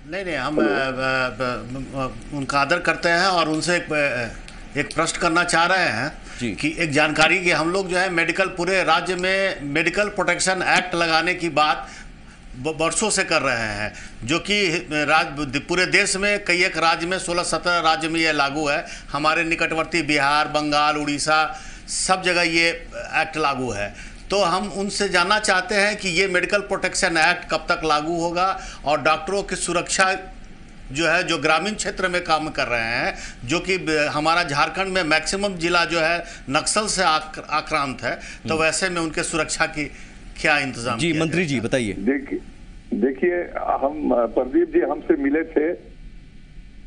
नहीं, हम उनका आदर करते हैं और उनसे एक प्रश्न करना चाह रहे हैं कि एक जानकारी कि हम लोग जो है मेडिकल, पूरे राज्य में मेडिकल प्रोटेक्शन एक्ट लगाने की बात वर्षों से कर रहे हैं, जो कि पूरे देश में कई एक राज्य में 16-17 राज्य में ये लागू है। हमारे निकटवर्ती बिहार, बंगाल, उड़ीसा, सब जगह ये एक्ट लागू है। तो हम उनसे जानना चाहते हैं कि ये मेडिकल प्रोटेक्शन एक्ट कब तक लागू होगा, और डॉक्टरों की सुरक्षा जो है, जो ग्रामीण क्षेत्र में काम कर रहे हैं, जो कि हमारा झारखंड में मैक्सिमम जिला जो है नक्सल से आक्रांत है, तो वैसे में उनके सुरक्षा की क्या इंतजाम? जी मंत्री जी बताइए। देखिए, हम प्रदीप जी हमसे मिले थे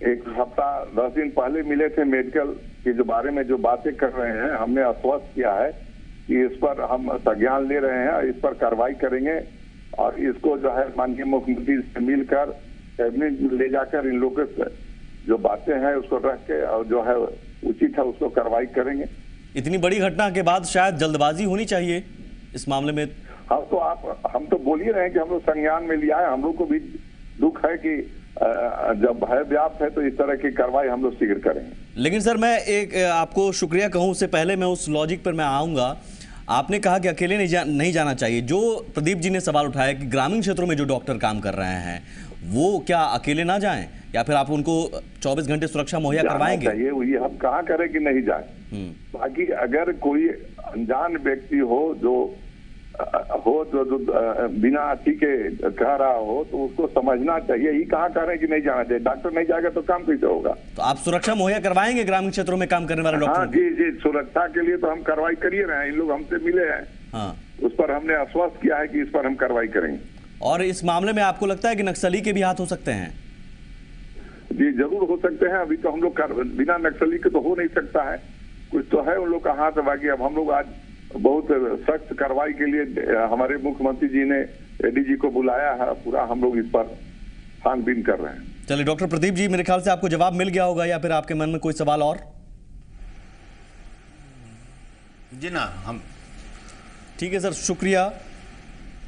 1 हफ्ता 10 दिन पहले मिले थे। मेडिकल के जो बारे में जो बातें कर रहे हैं, हमने आश्वस्त किया है कि इस पर हम संज्ञान ले रहे हैं, इस पर कार्रवाई करेंगे, और इसको जो है माननीय मुख्यमंत्री से मिलकर कैबिनेट में ले जाकर इन लोगों से जो बातें हैं उसको रख के, और जो है उचित है उसको कार्रवाई करेंगे। इतनी बड़ी घटना के बाद शायद जल्दबाजी होनी चाहिए इस मामले में। हम तो बोल ही रहे हैं कि हम लोग संज्ञान में लिया है। हम लोग को भी दुख है कि जब भय व्याप्त है तो इस तरह की कार्रवाई हम लोग शीघ्र करेंगे। लेकिन सर मैं एक आपको शुक्रिया कहूं उससे पहले मैं उस लॉजिक पर मैं आऊंगा। आपने कहा कि अकेले नहीं जाना चाहिए। जो प्रदीप जी ने सवाल उठाया कि ग्रामीण क्षेत्रों में जो डॉक्टर काम कर रहे हैं वो क्या अकेले ना जाएं, या फिर आप उनको 24 घंटे सुरक्षा मुहैया करवाएंगे? ये हम कहाँ करें कि नहीं जाए। बाकी अगर कोई अनजान व्यक्ति हो जो बिना अथी के कह रहा हो तो उसको समझना चाहिए। ये कहाँ कह रहे हैं कि नहीं जाना चाहिए। डॉक्टर नहीं जाएगा तो काम कैसे होगा? तो आप सुरक्षा मुहैया करवाएंगे ग्रामीण क्षेत्रों में काम करने वाले डॉक्टर? जी, सुरक्षा के लिए तो हम कार्रवाई करिए रहे हैं। इन लोग हमसे मिले हैं, उस पर हमने आश्वस्त किया है कि इस पर हम कार्रवाई करेंगे। और इस मामले में आपको लगता है कि नक्सली के भी हाथ हो सकते हैं? जी जरूर हो सकते हैं। अभी तो हम लोग बिना नक्सली के तो हो नहीं सकता है, कुछ तो है उन लोग का हाथ। बाकी अब हम लोग आज बहुत सख्त कार्रवाई के लिए हमारे मुख्यमंत्री जी ने एडीजी को बुलाया है, पूरा हम लोग इस पर छानबीन कर रहे हैं। चलिए डॉक्टर प्रदीप जी, मेरे ख्याल से आपको जवाब मिल गया होगा, या फिर आपके मन में कोई सवाल और? जी ना, हम ठीक है सर, शुक्रिया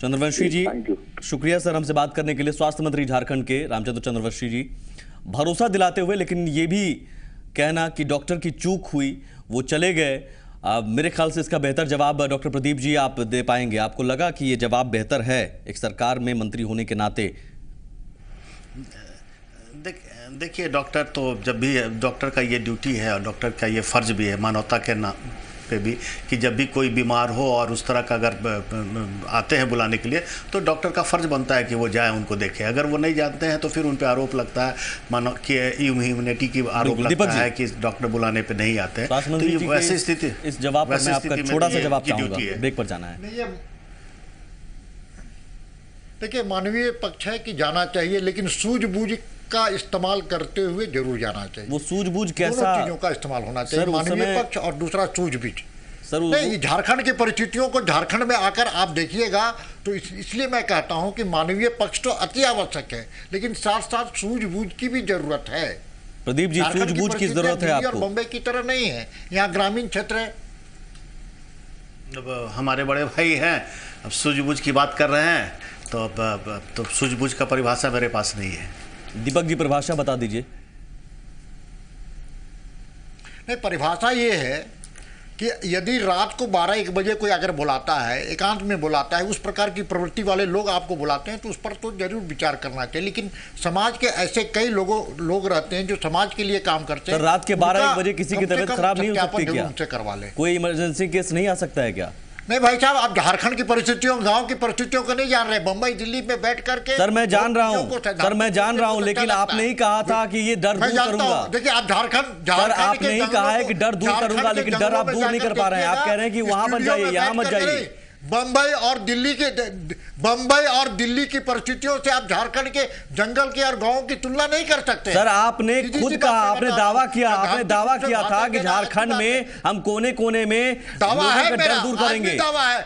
चंद्रवंशी जी, शुक्रिया सर हमसे बात करने के लिए। स्वास्थ्य मंत्री झारखंड के रामचंद्र चंद्रवंशी जी, भरोसा दिलाते हुए लेकिन ये भी कहना कि डॉक्टर की चूक हुई, वो चले गए। मेरे ख्याल से इसका बेहतर जवाब डॉक्टर प्रदीप जी आप दे पाएंगे। आपको लगा कि ये जवाब बेहतर है एक सरकार में मंत्री होने के नाते? देखिए, डॉक्टर तो जब भी डॉक्टर का ये ड्यूटी है और डॉक्टर का ये फर्ज भी है मानवता के नाम पे भी, कि जब भी कोई बीमार हो और उस तरह का अगर आते हैं बुलाने के लिए तो डॉक्टर का फर्ज बनता है कि वो जाए उनको देखे। अगर वो नहीं जानते हैं तो फिर उन पे आरोप लगता है, मानो कि ह्यूमैनिटी की आरोप लगता है कि डॉक्टर बुलाने पे नहीं आते हैं। तो ये वैसी स्थिति, इस जवाब पर मैं आपका छोटा सा जवाब चाहूंगा, ब्रेक पर जाना है। देखिए, मानवीय पक्ष है कि जाना चाहिए, लेकिन सूझबूझ का इस्तेमाल करते हुए जरूर जाना चाहिए। वो सूझबूझ कैसा? दोनों चीजों का इस्तेमाल होना चाहिए, मानवीय पक्ष और दूसरा सूझबूझ। नहीं, झारखंड की परिस्थितियों को झारखंड में आकर आप देखिएगा तो इसलिए मैं कहता हूं कि मानवीय पक्ष तो अति आवश्यक है, लेकिन साथ साथ सूझबूझ की भी जरूरत है। प्रदीप जी, सूझबूझ की जरूरत है आपको। और बम्बई की तरह नहीं है, यहाँ ग्रामीण क्षेत्र है। अब हमारे बड़े भाई हैं, अब सूझबूझ की बात कर रहे हैं, तो तो सूझबूझ का परिभाषा मेरे पास नहीं है। दीपक जी, परिभाषा बता दीजिए। नहीं, परिभाषा ये है कि यदि रात को 12-1 बजे कोई अगर बुलाता है, एकांत में बुलाता है, उस प्रकार की प्रवृत्ति वाले लोग आपको बुलाते हैं, तो उस पर तो जरूर विचार करना चाहिए। लेकिन समाज के ऐसे कई लोग रहते हैं जो समाज के लिए काम करते हैं। तो रात के 12-1 बजे किसी की तबीयत खराब नहीं हो सकती क्या? उनसे करवा ले। कोई इमरजेंसी केस नहीं आ सकता है क्या? नहीं भाई साहब, आप झारखंड की परिस्थितियों, गांव की परिस्थितियों को नहीं जान रहे। बम्बई दिल्ली में बैठ करके सर मैं जान रहा हूं, सर मैं जान रहा हूं, लेकिन आपने ही कहा था कि ये डर दूर करूंगा। देखिए आप झारखंड आपने ही कहा है कि डर दूर करूंगा, लेकिन डर आप दूर नहीं कर पा रहे हैं। आप कह रहे हैं कि वहां मत जाइए, यहां मत जाइए। बम्बई और दिल्ली की परिस्थितियों से आप झारखंड के जंगल के और गांवों की तुलना नहीं कर सकते। सर आपने खुद कहा, आपने दावा किया था कि झारखंड में हम कोने कोने में लोगों का डर दूर करेंगे।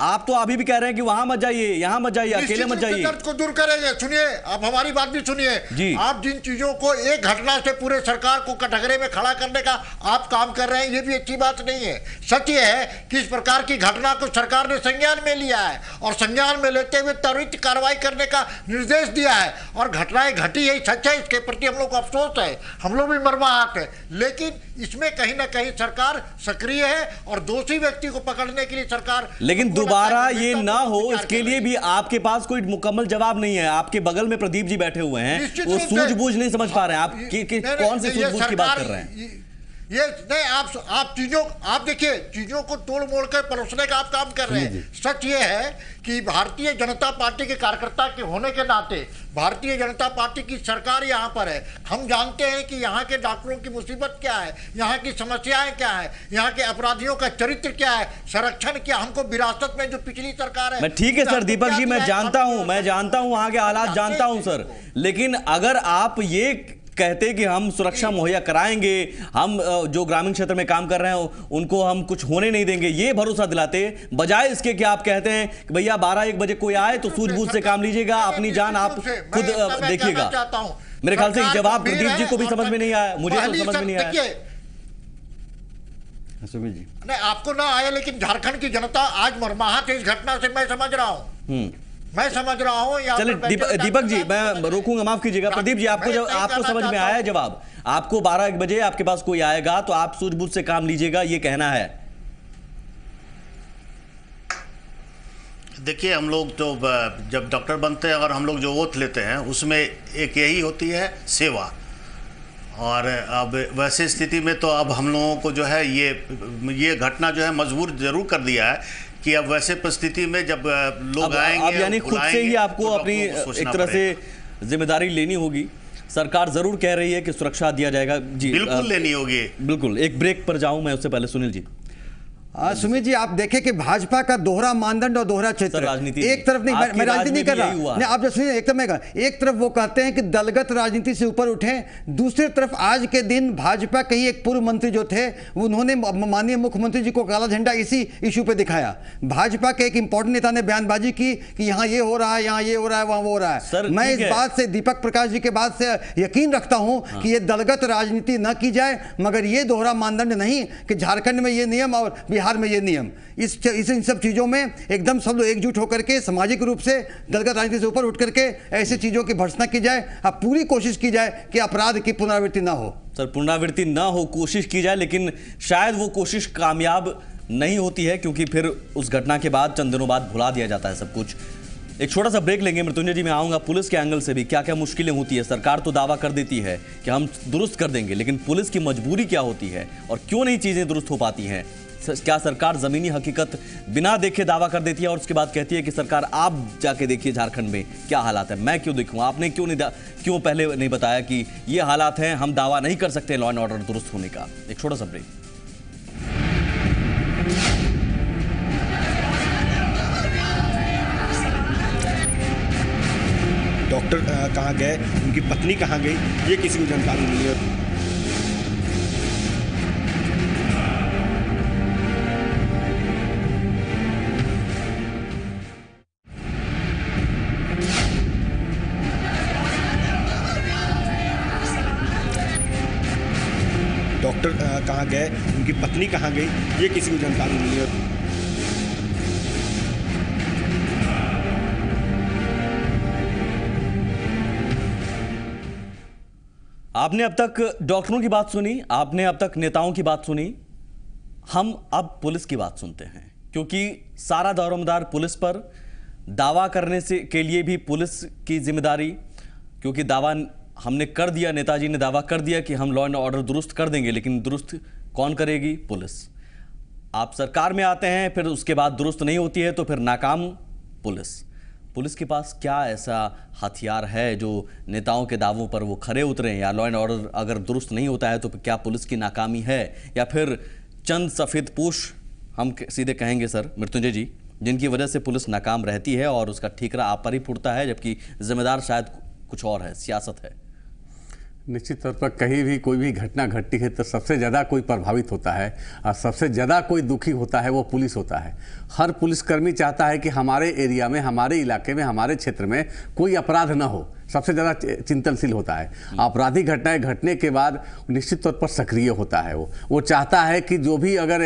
आप तो अभी भी कह रहे हैं कि वहां मत जाइए, यहां मत जाइए, अकेले मत जाइए। दर्द को दूर करेंगे। सुनिए, आप हमारी बात भी सुनिए। आप जिन चीजों को एक घटना से पूरे सरकार को कटघरे में खड़ा करने का आप काम कर रहे हैं, ये भी अच्छी बात नहीं है। सच ये है कि इस प्रकार की घटना को सरकार ने संज्ञान में लिया है और संज्ञान में लेते हुए त्वरित कार्रवाई करने का निर्देश दिया है। और घटनाएं घटी है, सच है, इसके प्रति हम लोग को अफसोस है, हम लोग भी मर्माहत है। लेकिन इसमें कहीं ना कहीं सरकार सक्रिय है और दोषी व्यक्ति को पकड़ने के लिए सरकार। लेकिन दोबारा ये ना हो, इसके लिए भी आपके पास कोई मुकम्मल जवाब नहीं है। आपके बगल में प्रदीप जी बैठे हुए हैं, वो सूझबूझ नहीं समझ पा रहे हैं। आप कौन से सूझबूझ की बात कर रहे हैं? ये नहीं, आप देखिए, चीजों को तोड़ मोड़ कर परोसने का आप काम कर रहे हैं। सच ये है कि भारतीय जनता पार्टी के कार्यकर्ता के होने के नाते भारतीय जनता पार्टी की सरकार यहाँ पर है। हम जानते हैं कि यहाँ के डॉक्टरों की मुसीबत क्या है, यहाँ की समस्याएं क्या है, यहाँ के अपराधियों का चरित्र क्या है, संरक्षण क्या। हमको विरासत में जो पिछली सरकार है। मैं ठीक है सर, दीपक जी मैं जानता हूँ वहाँ के हालात जानता हूँ सर, लेकिन अगर आप ये कहते कि हम सुरक्षा मुहैया कराएंगे, हम जो ग्रामीण क्षेत्र में काम कर रहे हैं उनको हम कुछ होने नहीं देंगे, ये भरोसा दिलाते, बजाय इसके कि आप कहते हैं कि भैया 12-1 बजे कोई आए तो सूझबूझ से काम लीजिएगा, अपनी जान आप खुद देखिएगा। मेरे ख्याल से जवाब प्रदीप जी को भी समझ में नहीं आया, मुझे तो समझ में नहीं आया। सुमित जी, नहीं आपको ना आया, लेकिन झारखंड की जनता आज मर्माहत है इस घटना से। मैं समझ रहा हूँ, मैं समझ रहा हूँ। चलिए दीपक जी मैं रोकूंगा, माफ कीजिएगा। प्रदीप जी आपको समझ में आया जवाब? आपको 12-1 बजे आपके पास कोई आएगा तो आप सूझबूझ से काम लीजिएगा, ये कहना है? देखिए, हम लोग तो जब डॉक्टर बनते हैं और हम लोग जो ओथ लेते हैं उसमें एक यही होती है सेवा। और अब वैसे स्थिति में तो अब हम लोगों को जो है ये घटना जो है मजबूर जरूर कर दिया है कि अब वैसे परिस्थिति में जब लोग आएंगे, अब यानी खुद से ही आपको अपनी एक तरह से जिम्मेदारी लेनी होगी। सरकार जरूर कह रही है कि सुरक्षा दिया जाएगा। जी बिल्कुल लेनी होगी। बिल्कुल। एक ब्रेक पर जाऊं मैं, उससे पहले सुनील जी। सुमित जी, आप देखें कि भाजपा का दोहरा मानदंड और दोहरा चित्र। एक तरफ नहीं, मैं राजनीति नहीं कर रहा नहीं, आप जो सुनिए, एक तरफ वो कहते हैं कि दलगत राजनीति से ऊपर उठे, दूसरी तरफ आज के दिन भाजपा के ही एक पूर्व मंत्री जो थे उन्होंने माननीय मुख्यमंत्री जी को काला झंडा इसी इशू पे दिखाया। भाजपा के एक इंपॉर्टेंट नेता ने बयानबाजी की कि यहाँ ये हो रहा है, यहाँ ये हो रहा है, वहाँ वो हो रहा है। मैं इस बात से, दीपक प्रकाश जी के बात से यकीन रखता हूँ कि ये दलगत राजनीति न की जाए, मगर ये दोहरा मानदंड नहीं कि झारखंड में ये नियम और बिहार में ये नियम। इन सब चीजों में एकदम सब लोग एकजुट होकर के सामाजिक रूप से दलगत राजनीति से ऊपर उठ करके ऐसी चीजों की भर्त्सना की जाए। अब पूरी कोशिश की जाए कि अपराध की पुनरावृत्ति ना हो। सर पुनरावृत्ति ना हो, कोशिश की जाए, लेकिन शायद वो कोशिश कामयाब नहीं होती है, क्योंकि फिर उस घटना के बाद चंद दिनों बाद भुला दिया जाता है सब कुछ। एक छोटा सा ब्रेक लेंगे। मृत्युंजय जी मैं आऊंगा पुलिस के एंगल से भी, क्या क्या मुश्किलें होती है। सरकार तो दावा कर देती है कि हम दुरुस्त कर देंगे, लेकिन पुलिस की मजबूरी क्या होती है और क्यों नहीं चीजें दुरुस्त हो पाती हैं। क्या सरकार जमीनी हकीकत बिना देखे दावा कर देती है और उसके बाद कहती है कि सरकार आप जाके देखिए झारखंड में क्या हालात है। मैं क्यों देखूं, आपने क्यों पहले नहीं बताया कि ये हालात हैं, हम दावा नहीं कर सकते लॉ एंड ऑर्डर दुरुस्त होने का। एक छोटा सा ब्रेक। डॉक्टर कहाँ गए, उनकी पत्नी कहाँ गई, ये किसी को जानकारी नहीं है। डॉक्टर कहाँ गए, उनकी पत्नी कहाँ गई, ये किसी को जानकारी नहीं है। आपने अब तक डॉक्टरों की बात सुनी, आपने अब तक नेताओं की बात सुनी। हम अब पुलिस की बात सुनते हैं, क्योंकि सारा दारोमदार पुलिस पर, दावा करने से के लिए भी पुलिस की जिम्मेदारी, क्योंकि दावा हमने कर दिया, नेताजी ने दावा कर दिया कि हम लॉ एंड ऑर्डर दुरुस्त कर देंगे, लेकिन दुरुस्त कौन करेगी? पुलिस। आप सरकार में आते हैं, फिर उसके बाद दुरुस्त नहीं होती है तो फिर नाकाम पुलिस। पुलिस के पास क्या ऐसा हथियार है जो नेताओं के दावों पर वो खरे उतरे? या लॉ एंड ऑर्डर अगर दुरुस्त नहीं होता है तो क्या पुलिस की नाकामी है, या फिर चंद सफ़ेदपोश, हम सीधे कहेंगे सर मृत्युंजय जी, जिनकी वजह से पुलिस नाकाम रहती है और उसका ठीकरा आप पर ही फूटता है, जबकि जिम्मेदार शायद कुछ और है, सियासत है? निश्चित तौर पर कहीं भी कोई भी घटना घटती है तो सबसे ज़्यादा कोई प्रभावित होता है और सबसे ज़्यादा कोई दुखी होता है वो पुलिस होता है। हर पुलिसकर्मी चाहता है कि हमारे एरिया में, हमारे इलाके में, हमारे क्षेत्र में कोई अपराध ना हो, सबसे ज़्यादा चिंतनशील होता है। आपराधिक घटनाएं घटने के बाद निश्चित तौर पर सक्रिय होता है। वो चाहता है कि जो भी अगर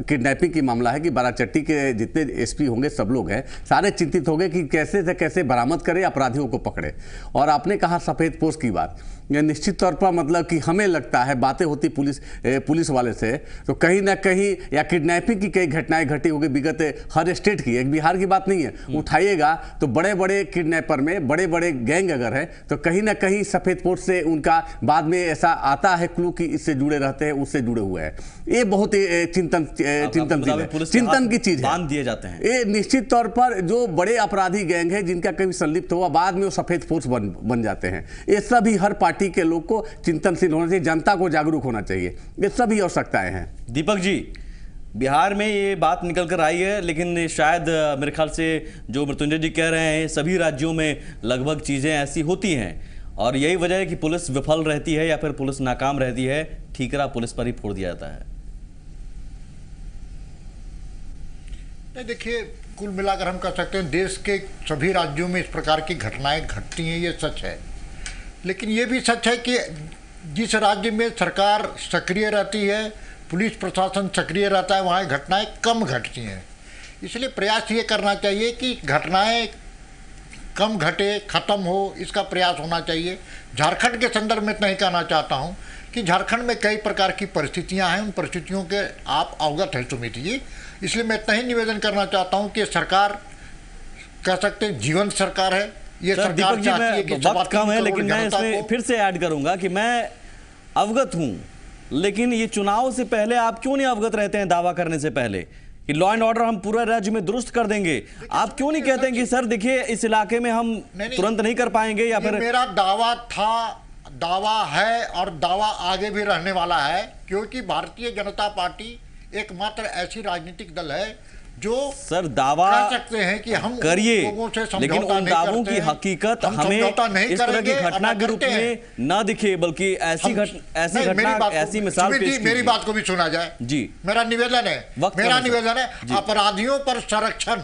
किडनैपिंग की मामला है कि बाराचट्टी के जितने एसपी होंगे सब लोग हैं, सारे चिंतित होंगे कि कैसे से कैसे बरामद करें, अपराधियों को पकड़े। और आपने कहा सफ़ेद पोश की बात, निश्चित तौर पर मतलब कि हमें लगता है बातें होती पुलिस वाले से तो कहीं ना कहीं, या किडनैपिंग की कई घटनाएं घटी होगी विगत हर स्टेट की, एक बिहार की बात नहीं है, उठाइएगा तो बड़े बड़े किडनैपर में बड़े बड़े गैंग अगर है तो कहीं ना कहीं सफ़ेद पोश से उनका बाद में ऐसा आता है क्लू कि इससे जुड़े रहते हैं, उससे जुड़े हुए हैं। ये बहुत चिंतन की चीज है, बांध दिए जाते हैं। ये निश्चित तौर पर जो बड़े अपराधी गैंग है जिनका कभी संलिप्त हुआ, बाद में वो सफ़ेद पोश बन जाते हैं। ये सभी हर पार्टी के लोग को चिंतनशील होना चाहिए, जनता को जागरूक होना चाहिए, ये सभी आवश्यकताएं हैं। दीपक जी, बिहार में ये बात निकल कर आई है, लेकिन शायद मेरे ख्याल से जो मृत्युंजय जी कह रहे हैं, सभी राज्यों में लगभग चीज़ें ऐसी होती हैं और यही वजह है कि पुलिस विफल रहती है या फिर पुलिस नाकाम रहती है, ठीकरा पुलिस पर ही फोड़ दिया जाता है। नहीं, देखिए, कुल मिलाकर हम कह सकते हैं देश के सभी राज्यों में इस प्रकार की घटनाएं घटती हैं, ये सच है। लेकिन ये भी सच है कि जिस राज्य में सरकार सक्रिय रहती है, पुलिस प्रशासन सक्रिय रहता है, वहाँ घटनाएं कम घटती हैं। इसलिए प्रयास ये करना चाहिए कि घटनाएं कम घटे, ख़त्म हो, इसका प्रयास होना चाहिए। झारखंड के संदर्भ में इतना ही कहना चाहता हूँ कि झारखंड में कई प्रकार की परिस्थितियाँ हैं, उन परिस्थितियों के आप अवगत हैं सुमित जी, इसलिए मैं इतना ही निवेदन करना चाहता हूँ कि सरकार कह सकते हैं जीवंत सरकार है। ये सरकार चाहती है कि वक्त कम है, लेकिन मैं इसमें फिर से ऐड करूंगा कि मैं अवगत हूं, लेकिन ये चुनाव से पहले आप क्यों नहीं अवगत रहते हैं? दावा करने से पहले कि लॉ एंड ऑर्डर हम पूरे राज्य में दुरुस्त कर देंगे, आप क्यों नहीं कहते हैं कि सर देखिए इस इलाके में हम तुरंत नहीं कर पाएंगे? या फिर मेरा दावा था, दावा है और दावा आगे भी रहने वाला है, क्योंकि भारतीय जनता पार्टी एकमात्र ऐसी राजनीतिक दल है जो सर दावा कह सकते हैं कि हम करिए, लोगों से लेकिन उन दावों की हकीकत हमें इस तरह की घटना के रूप में ना दिखे, बल्कि ऐसी मिसाल पेश कीजिए। मेरी बात को भी सुना जाए जी, मेरा निवेदन है अपराधियों पर संरक्षण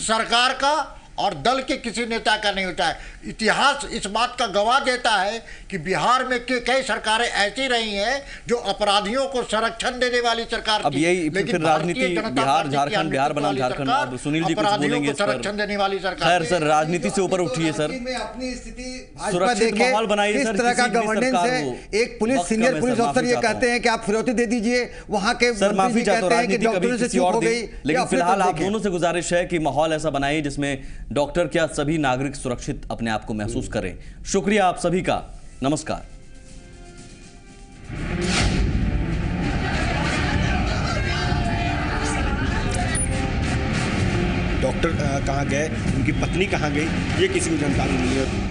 सरकार का और दल के किसी नेता का नहीं होता है। इतिहास इस बात का गवाह देता है कि बिहार में कई सरकारें ऐसी रही हैं जो अपराधियों को संरक्षण देने वाली सरकार अब यही फिर राजनीति बिहार झारखंड, बिहार बनाम झारखंड, और सुनील जी कुछ बोलेंगे इस पर। संरक्षण देने वाली सरकार। खैर सर, राजनीति से ऊपर उठिए सर, अपनी स्थिति सुरक्षित माहौल बनाइए सर। इस तरह का गवर्नेंस है, एक पुलिस सीनियर पुलिस अफसर ये कहते हैं कि आप फिरौती दे दीजिए, वहां के सर माफी चाहता हूं, राजनीति कभी किसी और दी, लेकिन फिलहाल आप दोनों से गुजारिश है कि माहौल ऐसा बनाइए जिसमें डॉक्टर क्या सभी नागरिक सुरक्षित अपने आप को महसूस करें। शुक्रिया आप सभी का, नमस्कार। डॉक्टर कहाँ गए, उनकी पत्नी कहाँ गई, ये किसी को जानकारी नहीं है।